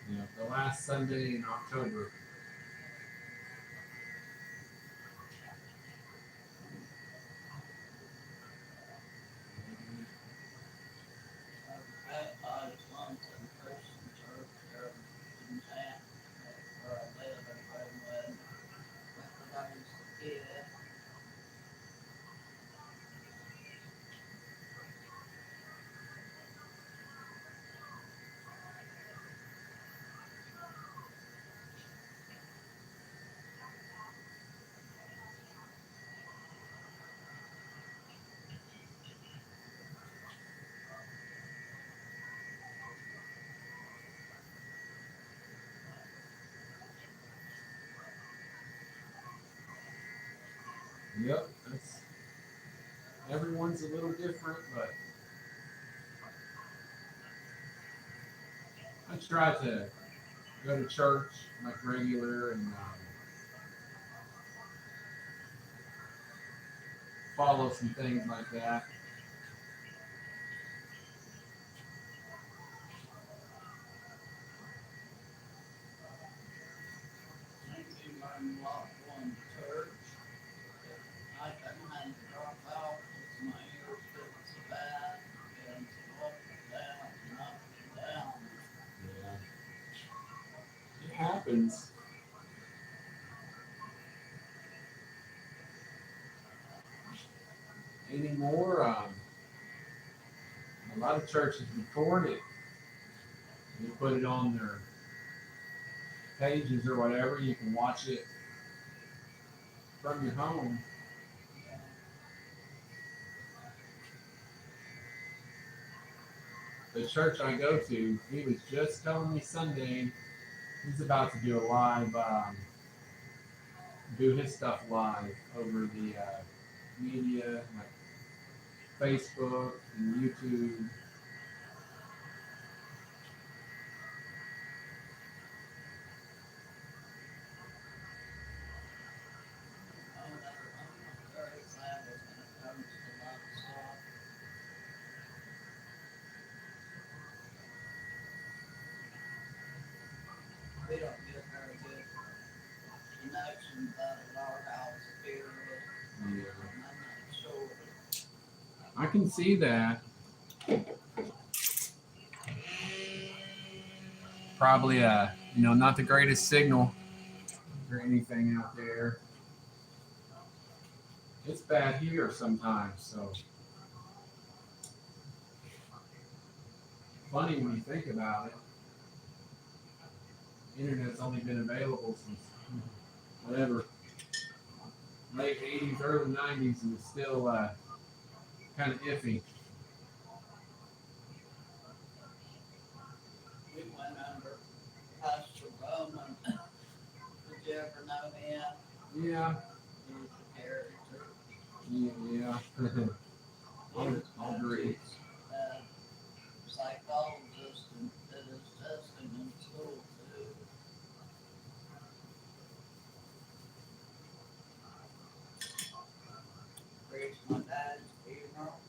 yeah. Yeah, the last Sunday in October. I was baptized once in a Christian church there in town, where I live in Redwood. When I was a kid. Yep, that's everyone's a little different, but I try to go to church like regular and follow some things like that. Maybe learn a lot going to church. I couldn't have to drop out because my ears getting so bad and up and down and up and down. Yeah, it happens. Anymore, a lot of churches record it. They put it on their pages or whatever. You can watch it from your home. The church I go to, he was just telling me Sunday he's about to do a live, do his stuff live over the media, like Facebook and YouTube. I'm very excited when it comes to that stuff. We don't get very good connections out at our house here, Yeah. but I'm not sure. I can see that. probably not the greatest signal or anything out there. It's bad here sometimes, so funny when you think about it. Internet's only been available since whatever, late 80s, early 90s, and it's still kind of iffy. We went under Pastor Bowman. Did you ever know him? Yeah, He was a character. yeah. I'll agree. Psychologist and did his testing in school too. Preached my dad's funeral.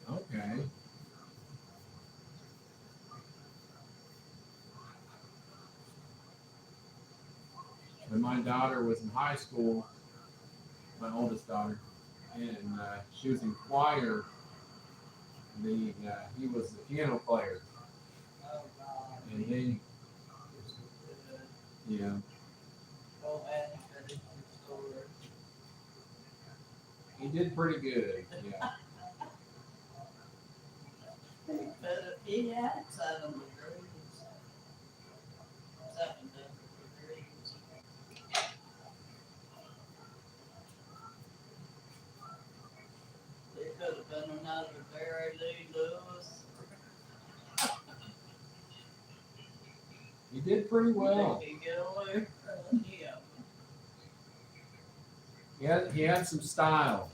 Okay. When my daughter was in high school, my oldest daughter, and she was in choir, he was the piano player, Oh God. and he, yeah, Go ahead and finish your story. he did pretty good. Yeah, But he had 7 degrees. 7 degrees. It could have been another Barry Lee Lewis. he did pretty well. They could get away from him. He had some style.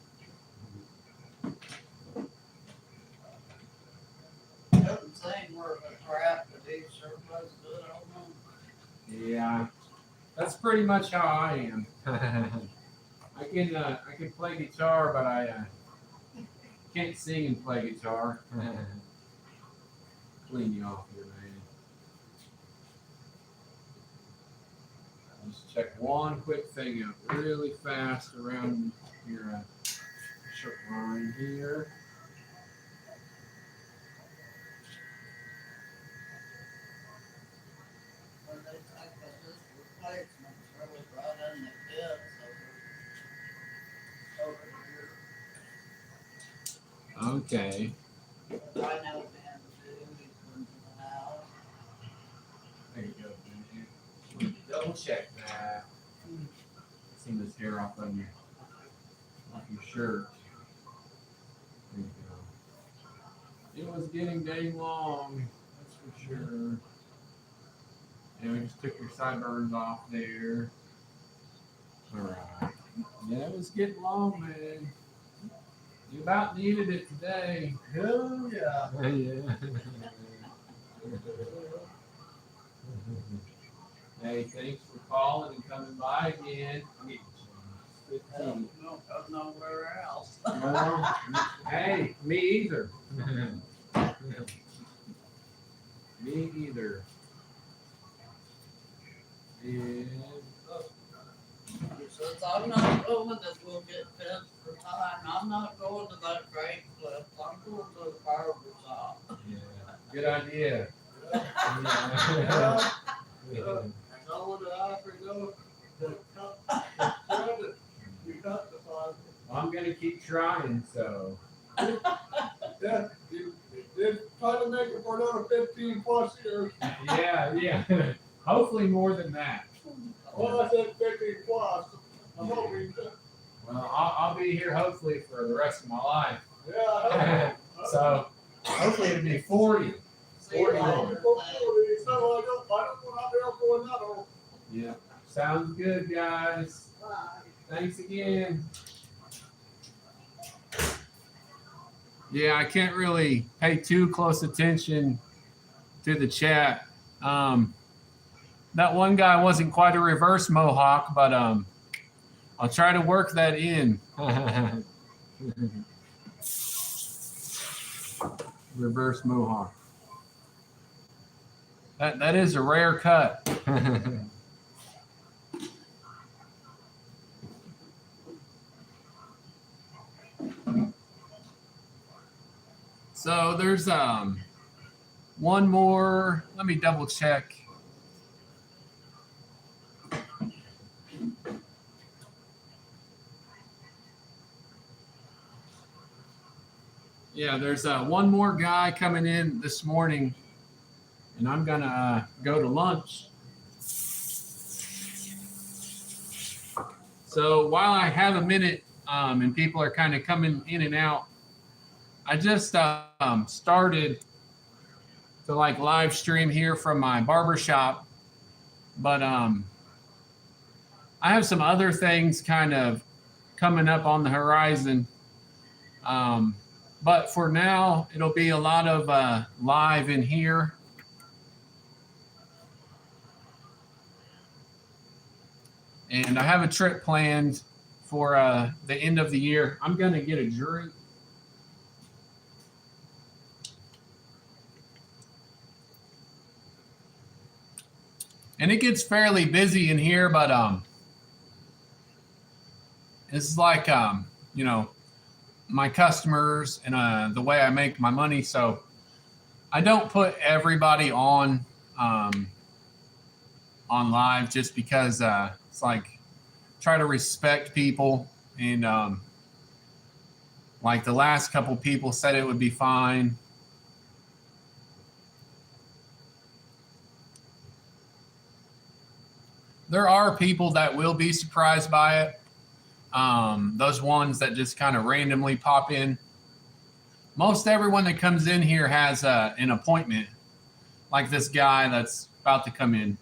Couldn't sing worth a crap, but he sure was good on them. Yeah, that's pretty much how I am. I can play guitar, but I can't sing and play guitar. Clean you off here, man. Just check one quick thing out really fast around your shirt line here. When they talk about this replacement, really brought in the kids over here. Okay. But I know Ben too, he's been to the house. There you go. man. Double check that. Some of this hair off on your shirt. There you go. It was getting dang long, that's for sure. And we just took your sideburns off there. Alright. Yeah, it was getting long, man. You about needed it today. Hell yeah. Yeah. Hey, thanks for calling and coming by again. No, no, go nowhere else. Well, hey, me either. Me either. And Since I'm not going, that we'll get fed for time. I'm not going to that great cliff. I'm going to the barber shop. yeah, good idea. Yeah. I would have to go to cut you cut the fun. I'm gonna keep trying, so Yeah, you try to make it for another 15 plus years. yeah. Hopefully more than that. Well, I said 15 plus. I'm hoping. Well, I'll be here hopefully for the rest of my life. Yeah. So hopefully it'll be 40. See you later. So I don't want to be able to go another. Yeah. Sounds good, guys. Bye. Thanks again. Yeah, I can't really pay too close attention to the chat. That one guy wasn't quite a reverse mohawk, but I'll try to work that in. Reverse mohawk. That is a rare cut. So there's one more. Let me double check Yeah, there's one more guy coming in this morning, and I'm gonna go to lunch. So while I have a minute, and people are kind of coming in and out, I just started to like live stream here from my barber shop, but I have some other things kind of coming up on the horizon. But for now, it'll be a lot of live in here. And I have a trip planned for the end of the year. I'm going to get a drink. And it gets fairly busy in here, but it's like you know, my customers and the way I make my money. So I don't put everybody on live just because it's like try to respect people, and like the last couple people said it would be fine. There are people that will be surprised by it. Those ones that just kind of randomly pop in. Most everyone that comes in here has an appointment, like this guy that's about to come in.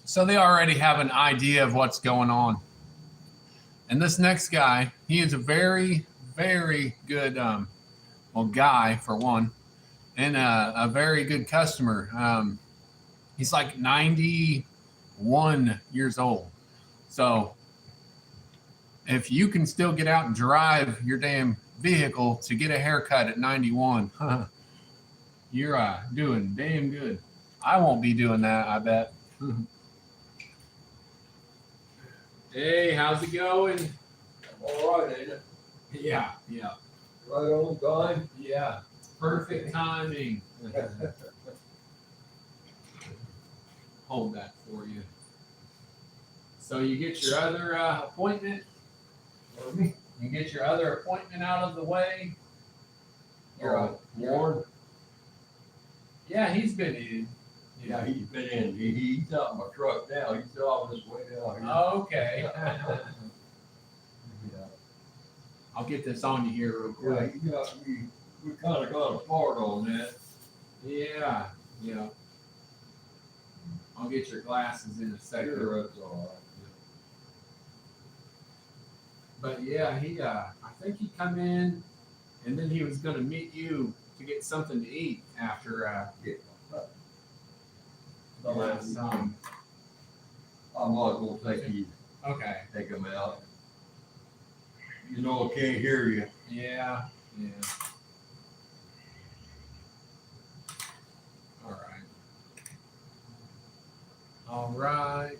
So they already have an idea of what's going on. And this next guy, he is a very, very good, guy for one, and a very good customer. He's like 91 years old. So if you can still get out and drive your damn vehicle to get a haircut at 91, you're doing damn good. I won't be doing that, I bet. Hey, how's it going? All right, ain't it? Yeah. Right on time. Yeah. Perfect timing. Hold that for you. So you get your other appointment? You get your other appointment out of the way? Warren? Yeah, he's been in. Yeah, he's been in. He's out in my truck now. He's still on his way down here. Okay. Yeah. I'll get this on you here real Yeah, quick. we kind of got apart on that. Yeah. I'll get your glasses in a second. Sure, that's all right. But yeah, I think he come in, and then he was going to meet you to get something to eat after the last time. I might as well take him out. You know, I can't hear you. Yeah. All right.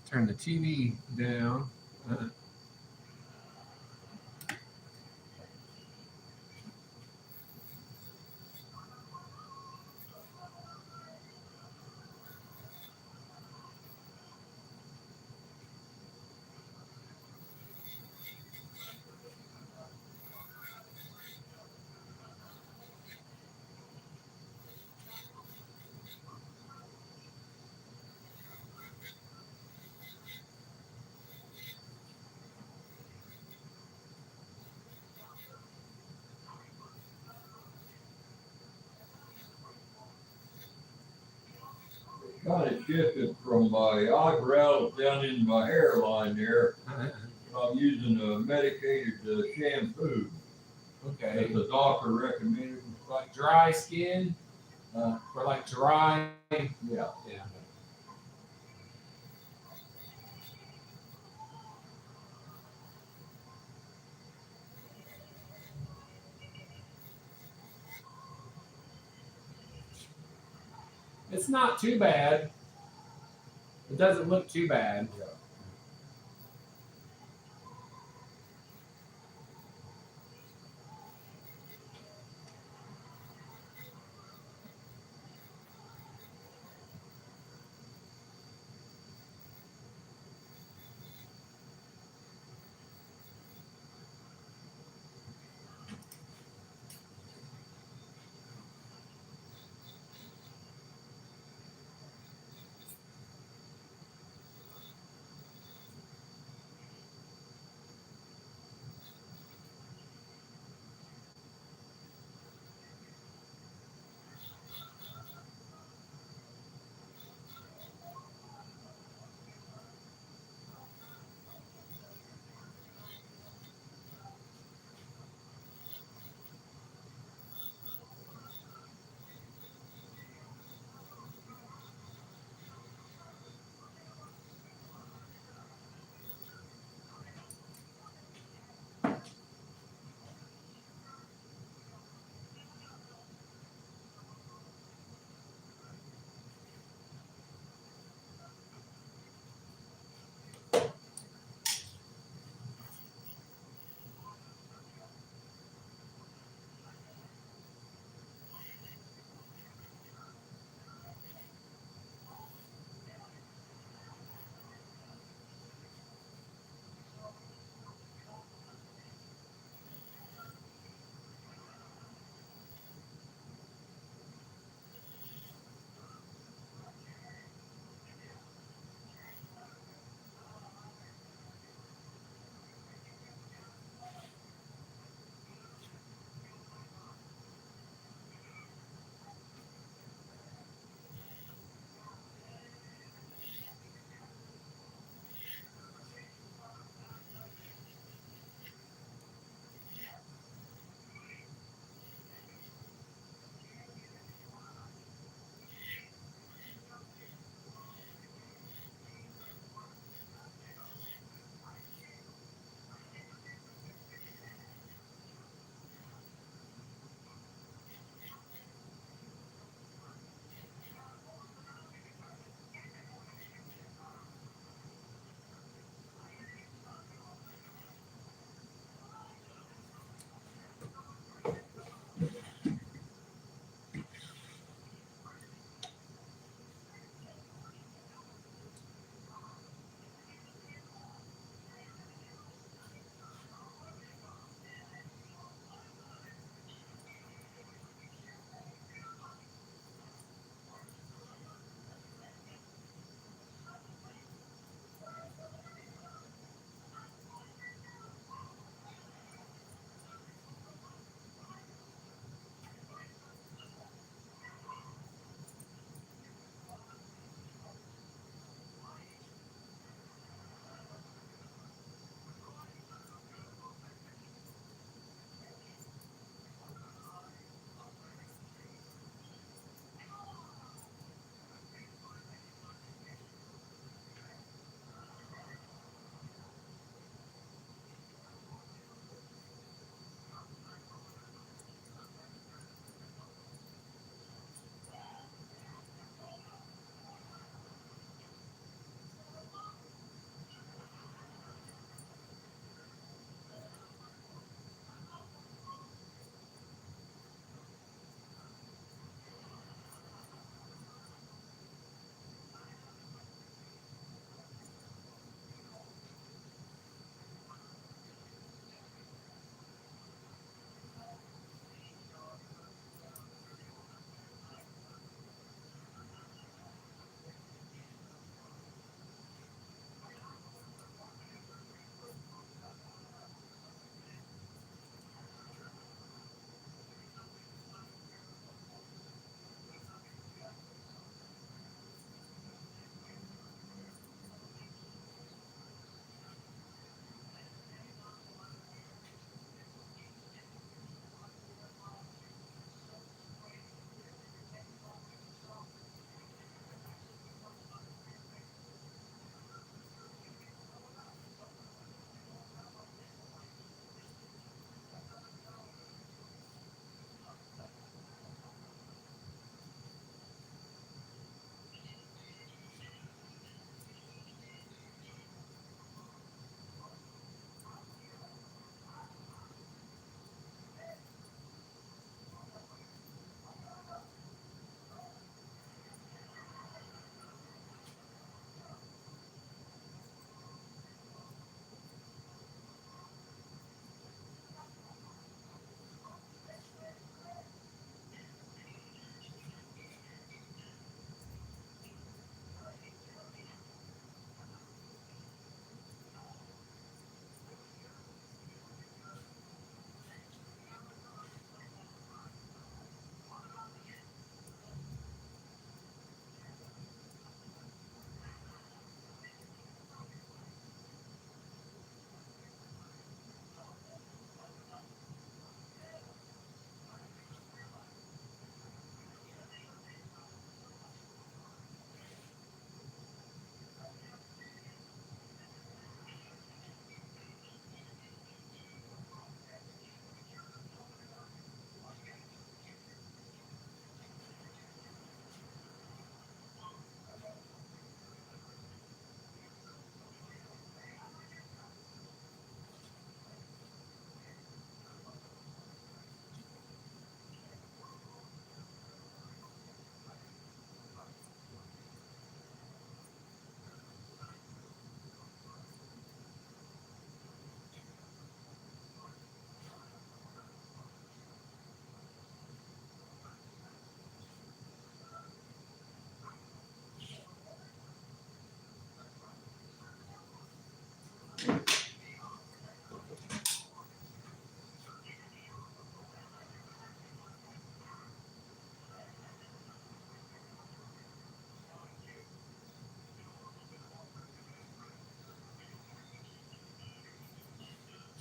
Turn the TV down. Kind of shifted from my eyebrows down in my hairline there. I'm using a medicated shampoo Okay. that the doctor recommended. Like dry skin, for like dry. Yeah. It's not too bad. It doesn't look too bad.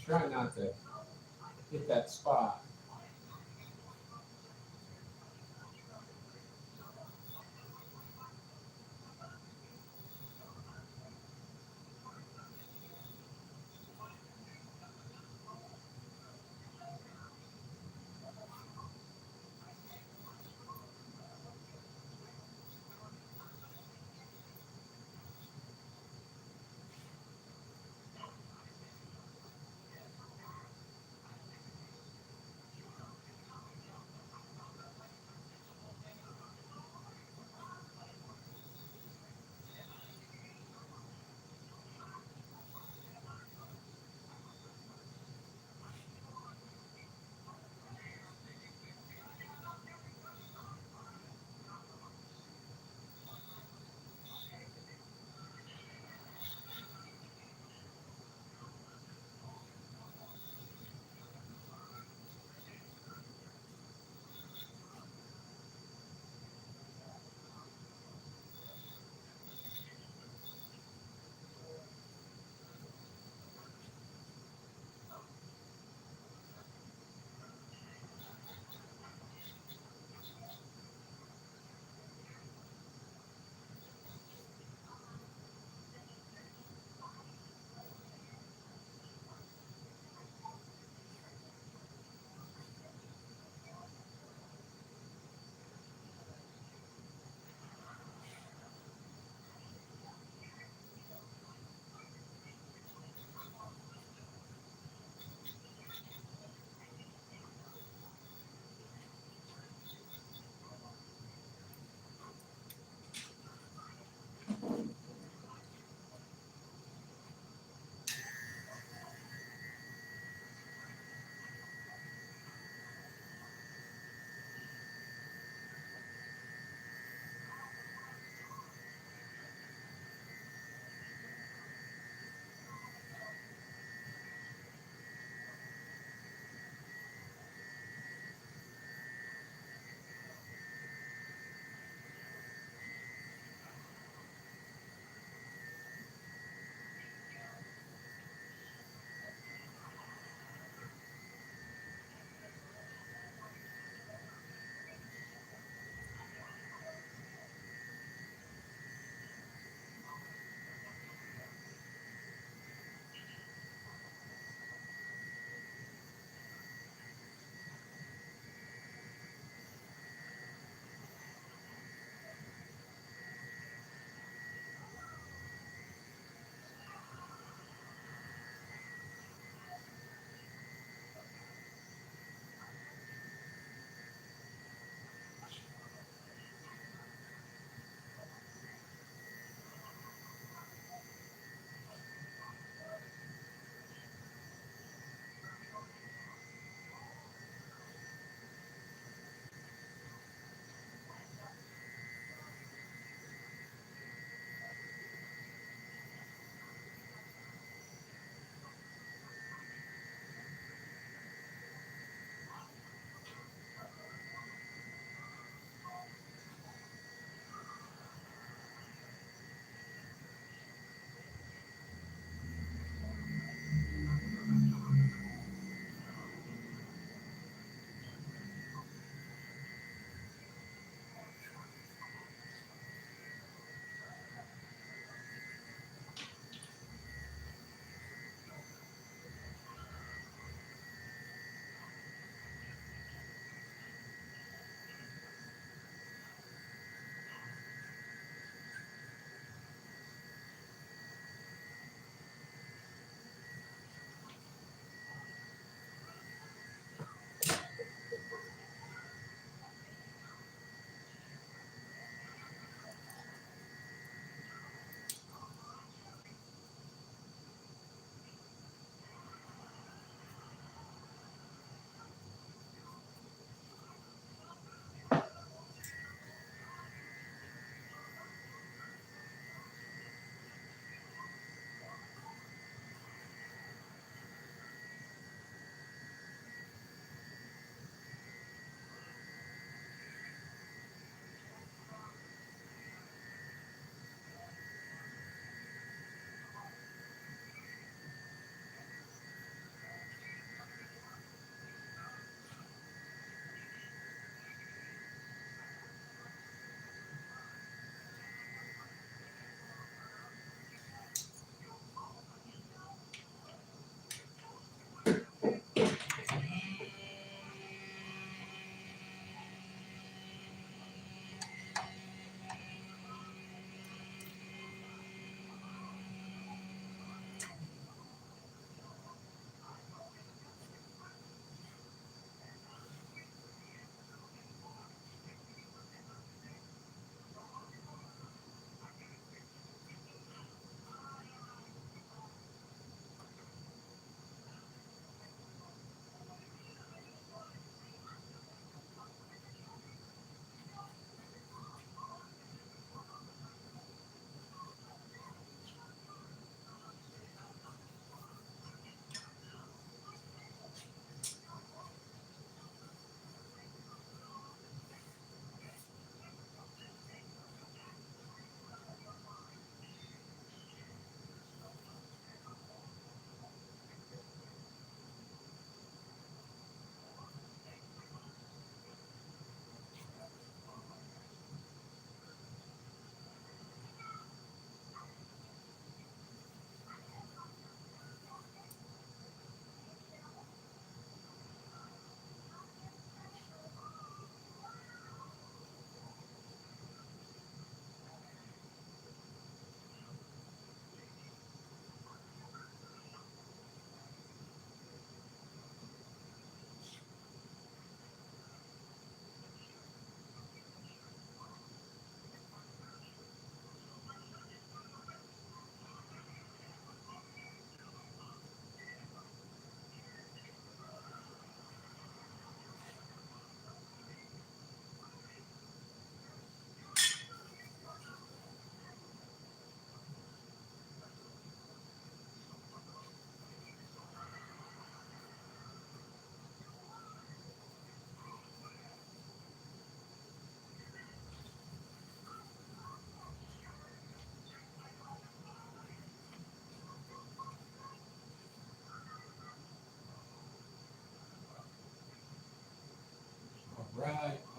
Try not to hit that spot.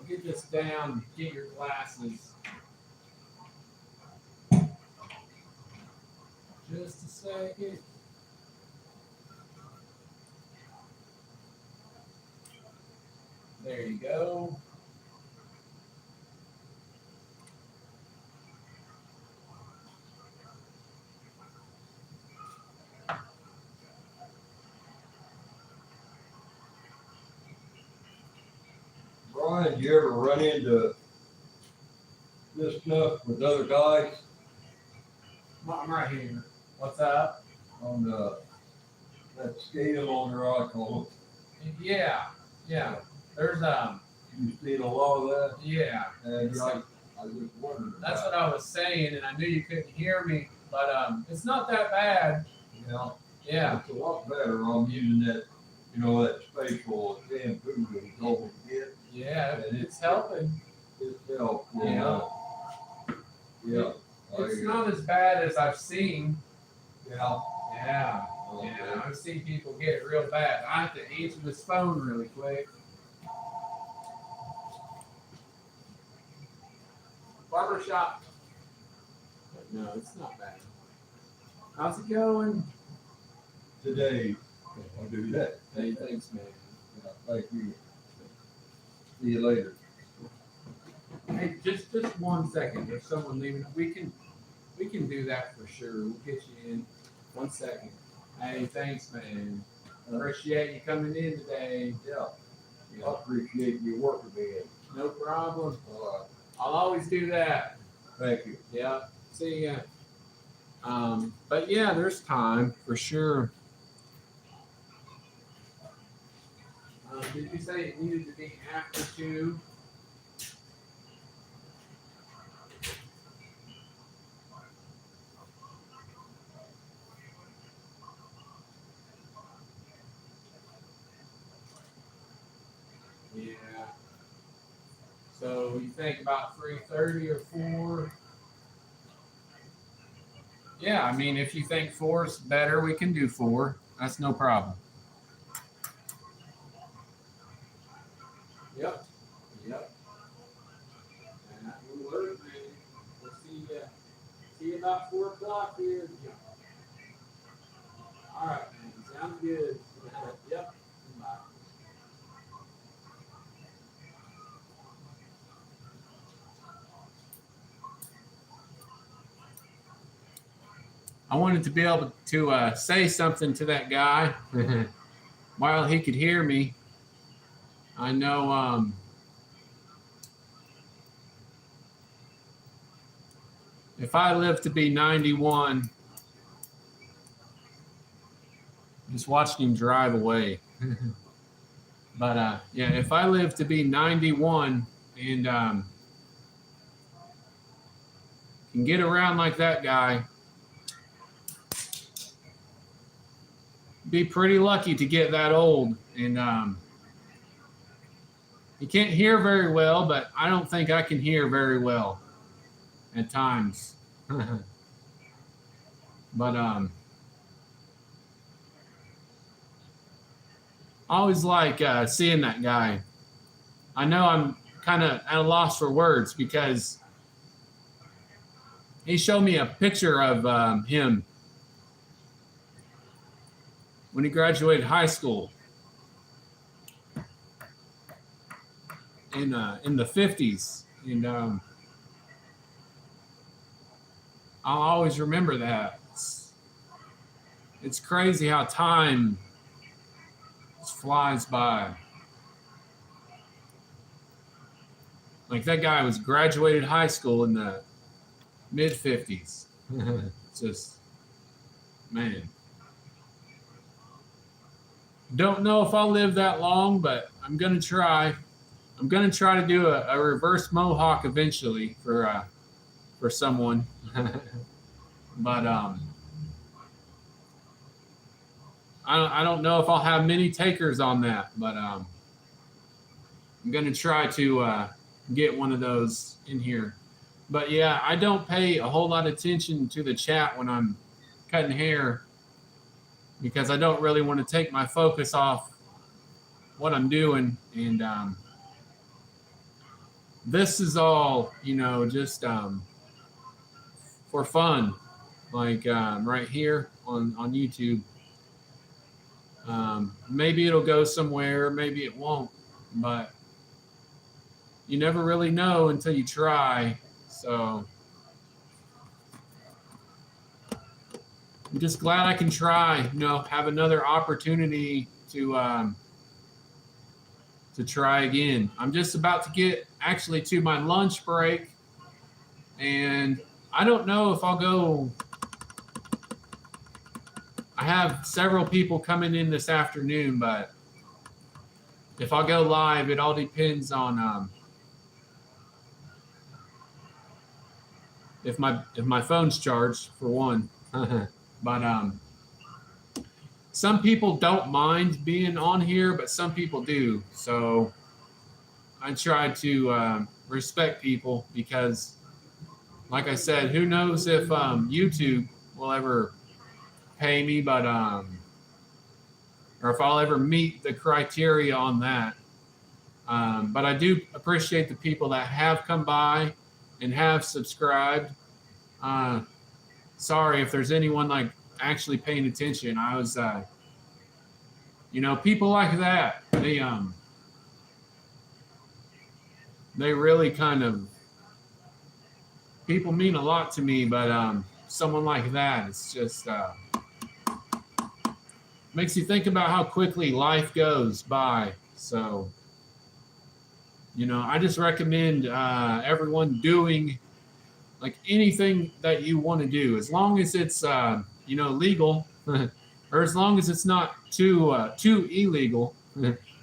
get this down. Get your glasses. Just a second. There you go. Brian, you ever run into this stuff with other guys I'm right here. What's up? on that scale on the rock? Yeah, yeah. There's You seen a lot of that? yeah. And I just wondered. That's what I was saying, and I knew you couldn't hear me, but it's not that bad. You know, Yeah, it's a lot better. I'm using that, that spatial shampoo that he told me to get. yeah. It's helping. It's helpful. Yeah. Yeah. It's not as bad as I've seen. Yeah. Yeah, Okay. yeah. I've seen people get it real bad. I have to answer this phone really quick. Barbershop. But no, it's not bad. How's it going? Today, I'll do that. Hey, thanks, man. Yeah, thank you. See you later. Hey, just 1 second. There's someone leaving. We can do that for sure. We'll get you in. 1 second. Hey, thanks, man. Appreciate you coming in today. Yeah. Yeah. I appreciate your work with me. No problem. All right. I'll always do that. Thank you. Yeah. See ya. But yeah, there's time for sure. Did you say it needed to be after 2? Yeah. So you think about 3:30 or 4? Yeah, I mean, if you think 4 is better, we can do 4. That's no problem. Yep. Yep. And that will work, man. We'll see you about 4 o'clock here. All right, man. Sounds good. Yep. Bye. I wanted to be able to say something to that guy while he could hear me. I know if I live to be 91, just watching him drive away. But yeah, if I live to be 91 and can get around like that guy, be pretty lucky to get that old. And he can't hear very well, but I don't think I can hear very well at times. But I always like seeing that guy. I know I'm kind of at a loss for words because he showed me a picture of him when he graduated high school in the 50s, and I'll always remember that. It's crazy how time just flies by. Like that guy was graduated high school in the mid 50s. Just, man. Don't know if I'll live that long, but I'm gonna try. I'm gonna try to do a reverse mohawk eventually for someone. But I don't know if I'll have many takers on that, but I'm gonna try to get one of those in here. But yeah, I don't pay a whole lot of attention to the chat when I'm cutting hair because I don't really want to take my focus off what I'm doing. And this is all, just for fun, like right here on YouTube. Maybe it'll go somewhere, maybe it won't, but you never really know until you try. So I'm just glad I can try, have another opportunity to try again. I'm just about to get actually to my lunch break, and I don't know if I'll go. I have several people coming in this afternoon, but if I'll go live, it all depends on if my phone's charged, for one. But some people don't mind being on here, but some people do. So I try to respect people because, like I said, who knows if YouTube will ever pay me, but or if I'll ever meet the criteria on that. But I do appreciate the people that have come by and have subscribed. Sorry if there's anyone like actually paying attention. I was, people like that. They really kind of, people mean a lot to me, but someone like that, it's just makes you think about how quickly life goes by. So, I just recommend everyone doing like anything that you want to do, as long as it's legal, or as long as it's not too illegal.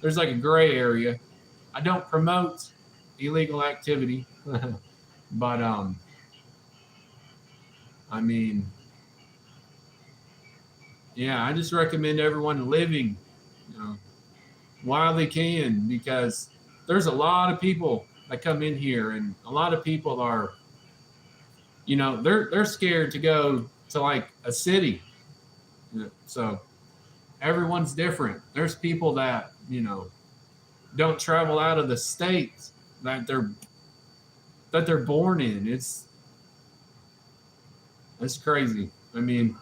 There's like a gray area. I don't promote illegal activity, but I mean, yeah, I just recommend everyone living, while they can, because there's a lot of people that come in here, and a lot of people are, they're scared to go to like a city. So everyone's different. There's people that, don't travel out of the state that they're born in. It's crazy. I mean,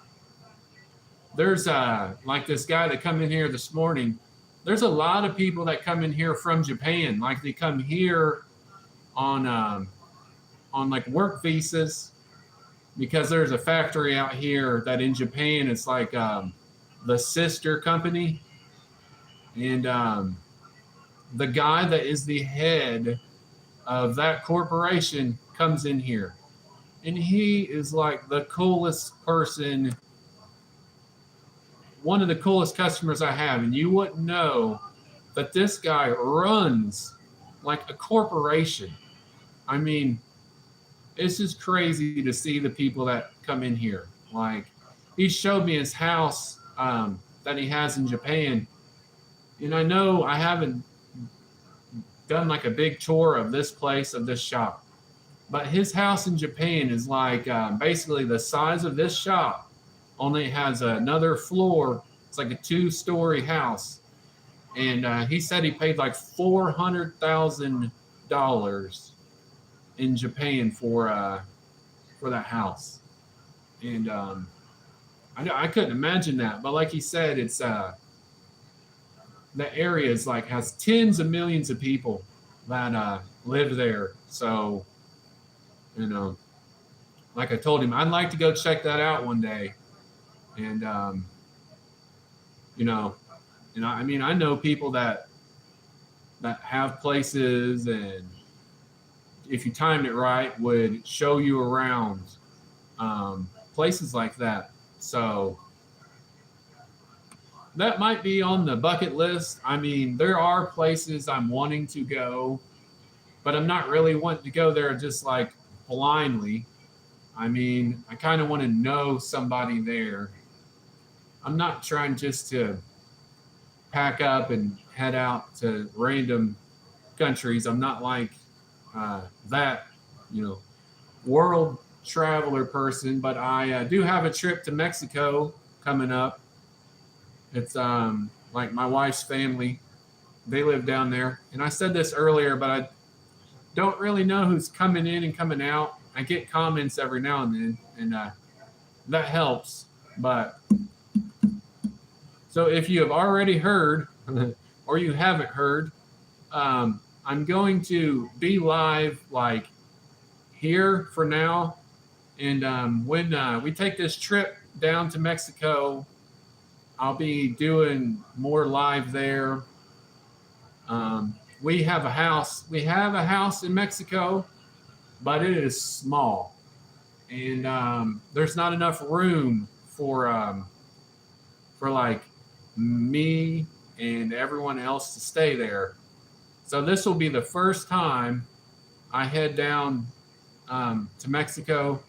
there's like this guy that come in here this morning. There's a lot of people that come in here from Japan. Like they come here on like work visas, because there's a factory out here that in Japan it's like the sister company, and the guy that is the head of that corporation comes in here, and he is like the coolest person, one of the coolest customers I have, and you wouldn't know that this guy runs like a corporation. I mean, it's just crazy to see the people that come in here. Like, he showed me his house that he has in Japan, and I know I haven't done like a big tour of this place, of this shop, but his house in Japan is like basically the size of this shop, only it has another floor. It's like a 2-story house, and he said he paid like $400,000 in Japan for that house, and I couldn't imagine that. But like he said, it's the area is like has tens of millions of people that live there. So, like I told him, I'd like to go check that out one day. And I mean, I know people that have places, and if you timed it right, would show you around places like that. So that might be on the bucket list. I mean, there are places I'm wanting to go, but I'm not really wanting to go there just like blindly. I mean, I kind of want to know somebody there. I'm not trying just to pack up and head out to random countries. I'm not like that, world traveler person, but I do have a trip to Mexico coming up. It's like my wife's family, they live down there. And I said this earlier, but don't really know who's coming in and coming out. I get comments every now and then, and that helps. But so if you have already heard or you haven't heard, I'm going to be live like here for now. And when we take this trip down to Mexico, I'll be doing more live there. We have a house. We have a house in Mexico, but it is small, and there's not enough room for like me and everyone else to stay there. So this will be the first time I head down to Mexico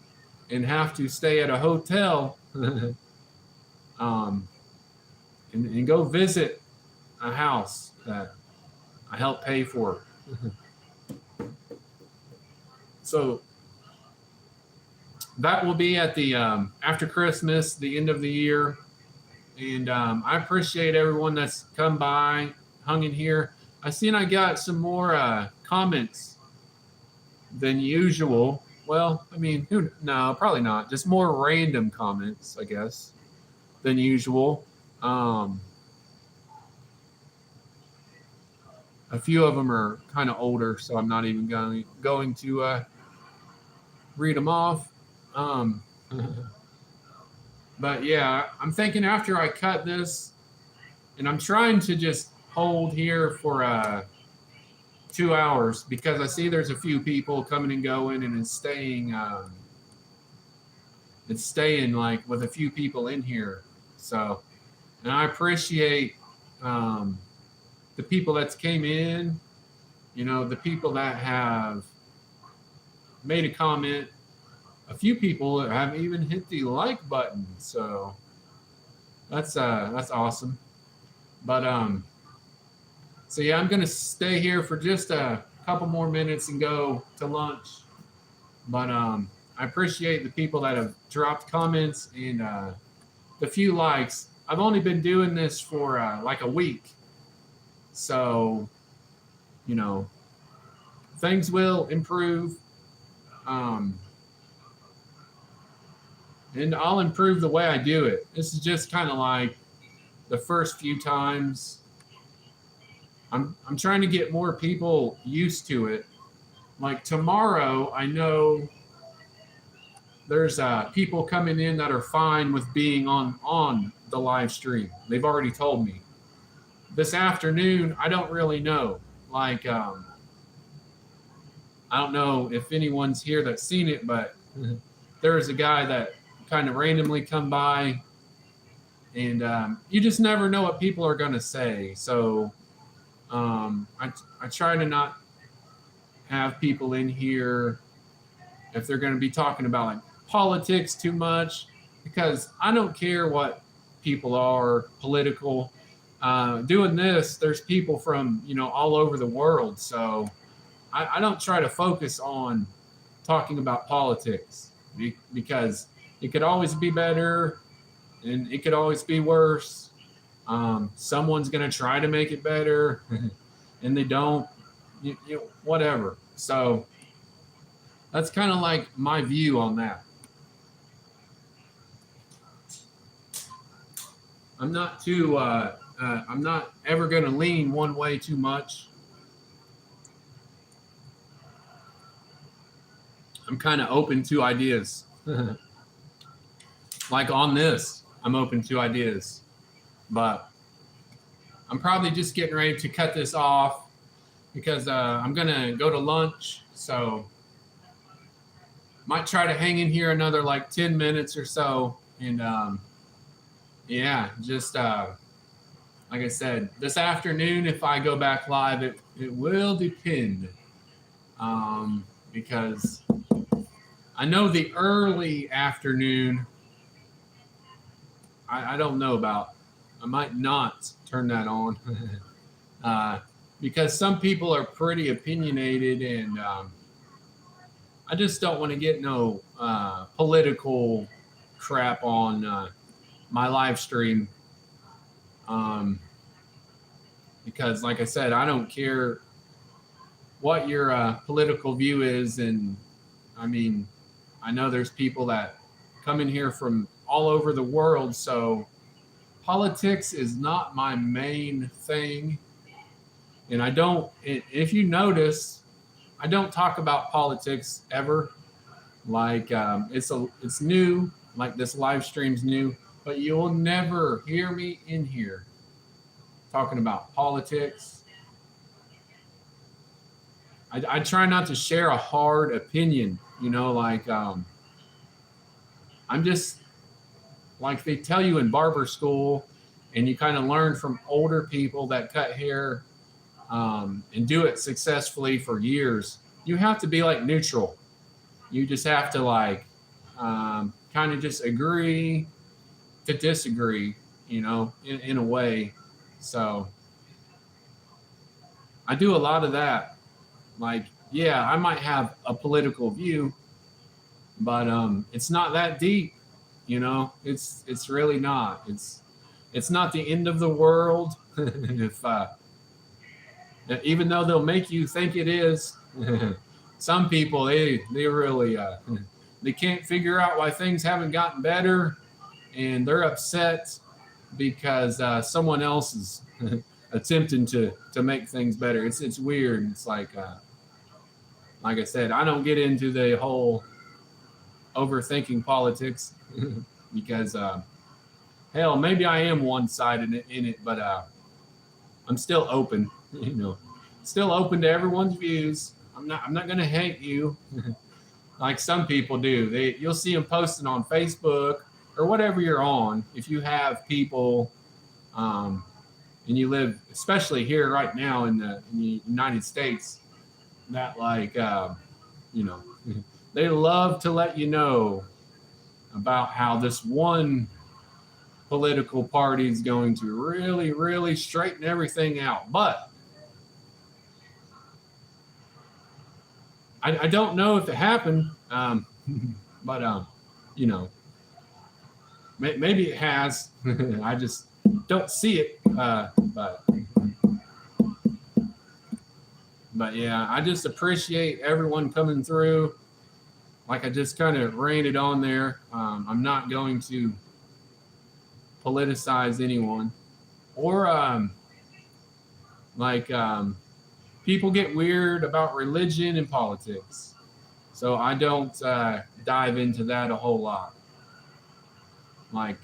and have to stay at a hotel and go visit a house that I helped pay for. So that will be at the after Christmas, the end of the year. And I appreciate everyone that's come by, hung in here. I seen I got some more comments than usual. Well, I mean, no, probably not. Just more random comments, I guess, than usual. A few of them are kind of older, so I'm not even going to read them off. But yeah, I'm thinking after I cut this, and I'm trying to just hold here for 2 hours because I see there's a few people coming and going, and it's staying like with a few people in here. So, and I appreciate the people that's came in, the people that have made a comment. A few people have even hit the like button, so that's awesome. But so yeah, I'm gonna stay here for just a couple more minutes and go to lunch. But I appreciate the people that have dropped comments and the few likes. I've only been doing this for like a week, so things will improve. And I'll improve the way I do it. This is just kind of like the first few times. I'm trying to get more people used to it. Like tomorrow, I know there's people coming in that are fine with being on the live stream. They've already told me. This afternoon, I don't really know. Like, I don't know if anyone's here that's seen it, but there's a guy that kind of randomly come by, and you just never know what people are going to say. So I try to not have people in here if they're going to be talking about like politics too much, because I don't care what people are political. Doing this, there's people from all over the world, so I don't try to focus on talking about politics because it could always be better and it could always be worse. Someone's going to try to make it better and they don't, whatever. So that's kind of like my view on that. I'm not too, I'm not ever going to lean one way too much. I'm kind of open to ideas. Like on this, I'm open to ideas. But I'm probably just getting ready to cut this off because I'm going to go to lunch. So might try to hang in here another like 10 minutes or so. And yeah, just like I said, this afternoon, if I go back live, it will depend. Because I know the early afternoon, I don't know about. I might not turn that on because some people are pretty opinionated, and I just don't want to get no political crap on my live stream. Because, like I said, I don't care what your political view is. And I mean, I know there's people that come in here from all over the world, so politics is not my main thing. And I don't, if you notice, I don't talk about politics ever. Like it's new, like this live stream's new, but you'll never hear me in here talking about politics. I try not to share a hard opinion, you know, like I'm just like they tell you in barber school, and you kind of learn from older people that cut hair and do it successfully for years. You have to be like neutral. You just have to like kind of just agree to disagree, you know, in a way. So I do a lot of that. Like, yeah, I might have a political view, but it's not that deep, you know. It's really not. It's not the end of the world. If even though they'll make you think it is. Some people they really they can't figure out why things haven't gotten better, and they're upset because someone else is attempting to make things better. It's weird. It's like I said, I don't get into the whole overthinking politics because hell, maybe I am one-sided in it, but I'm still open, you know, still open to everyone's views. I'm not going to hate you like some people do. You'll see them posting on Facebook or whatever you're on. If you have people and you live, especially here right now in the United States, that like, you know, they love to let you know about how this one political party is going to really, really straighten everything out. But I don't know if it happened, but you know, maybe it has. I just don't see it. But yeah, I just appreciate everyone coming through. Like I just kind of ran it on there. I'm not going to politicize anyone, or people get weird about religion and politics, so I don't dive into that a whole lot. Like,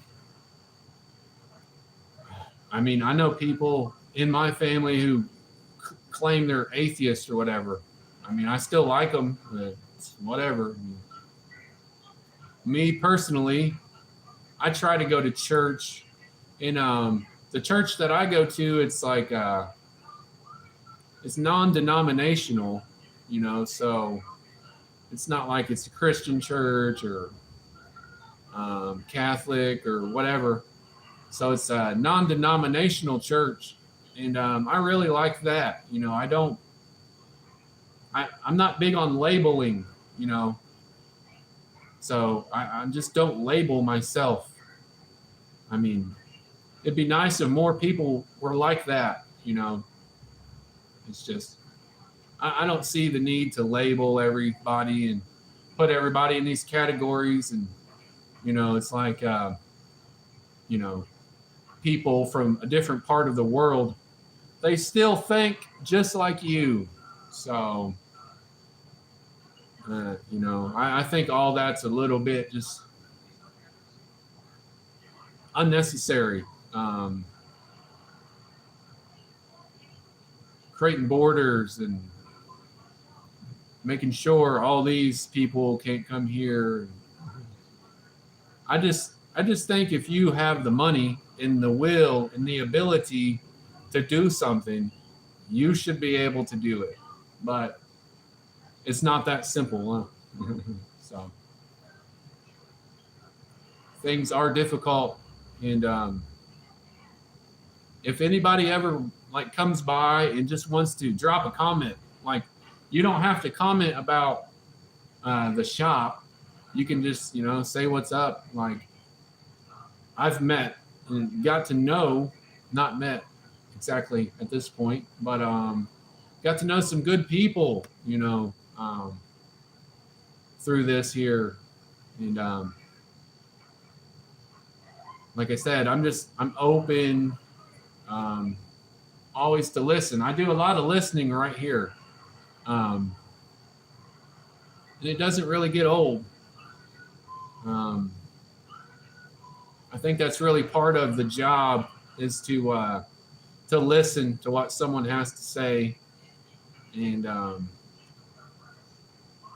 I mean, I know people in my family who claim they're atheists or whatever. I mean, I still like them, but whatever. Me personally, I try to go to church. In the church that I go to, it's like it's non-denominational, you know, so it's not like it's a Christian church or Catholic or whatever. So it's a non-denominational church, and I really like that. You know, I'm not big on labeling, you know, so I just don't label myself. I mean, it'd be nice if more people were like that, you know. It's just, I don't see the need to label everybody and put everybody in these categories. And, you know, it's like, you know, people from a different part of the world, they still think just like you. So, you know, I think all that's a little bit just unnecessary. Creating borders and making sure all these people can't come here. I just think if you have the money and the will and the ability to do something, you should be able to do it. But it's not that simple. Huh? So things are difficult, and if anybody ever like comes by and just wants to drop a comment, like you don't have to comment about the shop. You can just, you know, say what's up. Like I've met and got to know, not met exactly at this point, but got to know some good people, through this here. And like I said, I'm open, always to listen. I do a lot of listening right here. And it doesn't really get old. I think that's really part of the job, is to listen to what someone has to say. And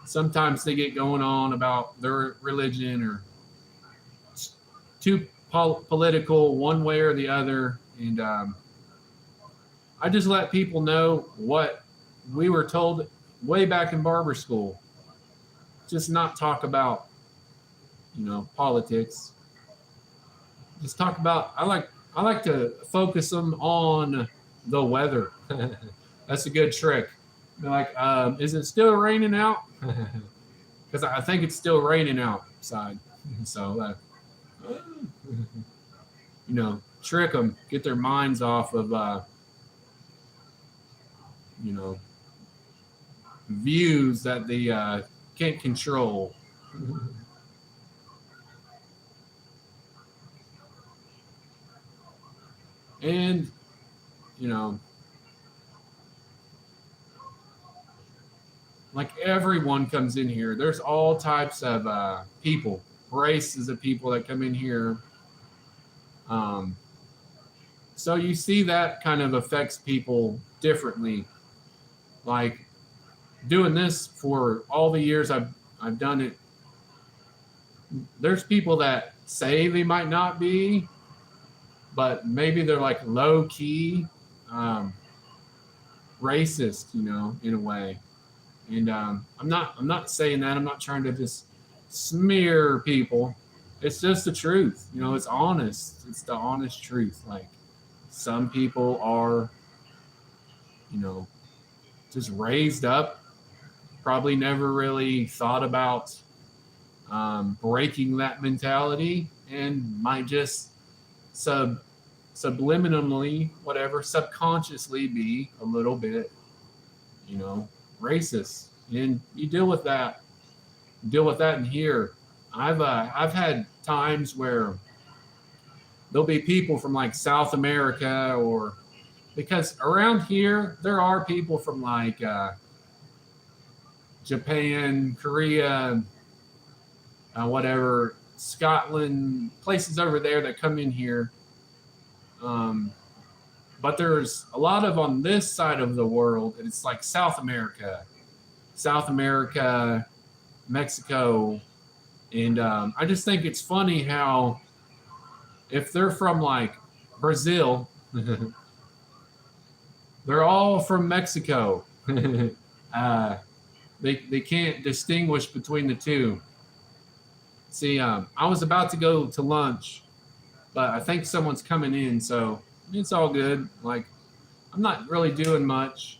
sometimes they get going on about their religion, or too political one way or the other. And I just let people know what we were told way back in barber school. Just not talk about, politics. Just talk about, I like to focus them on the weather. That's a good trick. They're like, is it still raining out? Because I think it's still raining outside. So, trick them, get their minds off of, views that they can't control. And, like everyone comes in here. There's all types of people, races of people that come in here. So you see that kind of affects people differently. Like doing this for all the years I've done it, there's people that say they might not be, but maybe they're like low key racist, in a way. And I'm not saying that. I'm not trying to just smear people. It's just the truth. It's honest. It's the honest truth. Like some people are, just raised up, probably never really thought about breaking that mentality, and might just subliminally, whatever, subconsciously be a little bit, racist. And you deal with that in here. I've had times where there'll be people from like South America, or because around here there are people from like Japan, Korea, whatever, Scotland, places over there that come in here. But there's a lot of on this side of the world, and it's like South America, Mexico. And I just think it's funny how if they're from like Brazil, they're all from Mexico. They can't distinguish between the two. See, I was about to go to lunch, but I think someone's coming in, so it's all good. Like, I'm not really doing much.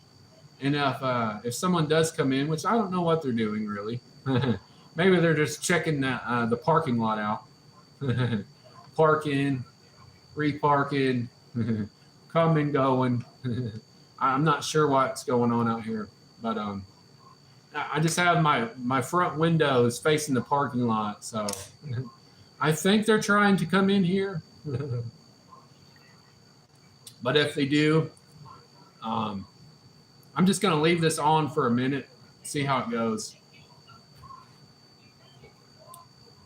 And if someone does come in, which I don't know what they're doing really, maybe they're just checking the parking lot out, parking, reparking, coming, going. I'm not sure what's going on out here, but I just have my front windows facing the parking lot, so I think they're trying to come in here. But if they do, I'm just going to leave this on for a minute, see how it goes.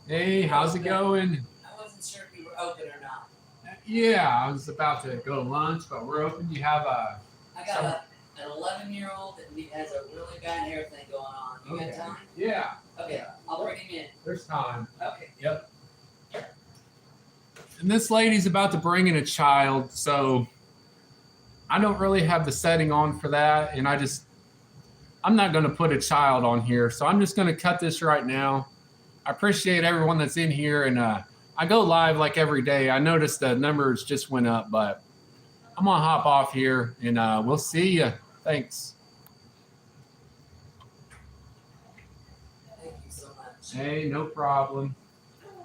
Hey, how's it going? I wasn't sure if you were open or not. Yeah, I was about to go to lunch, but we're open. You have I got an 11-year-old that has a really bad hair thing going on. You got time? Yeah, Okay, I'll bring him in. there's time. Okay. Yep. And this lady's about to bring in a child, so I don't really have the setting on for that, and I'm not going to put a child on here, so I'm just going to cut this right now. I appreciate everyone that's in here, and I go live like every day. I noticed the numbers just went up, but I'm going to hop off here, and we'll see you. Thanks. Thank you so much. Hey, no problem.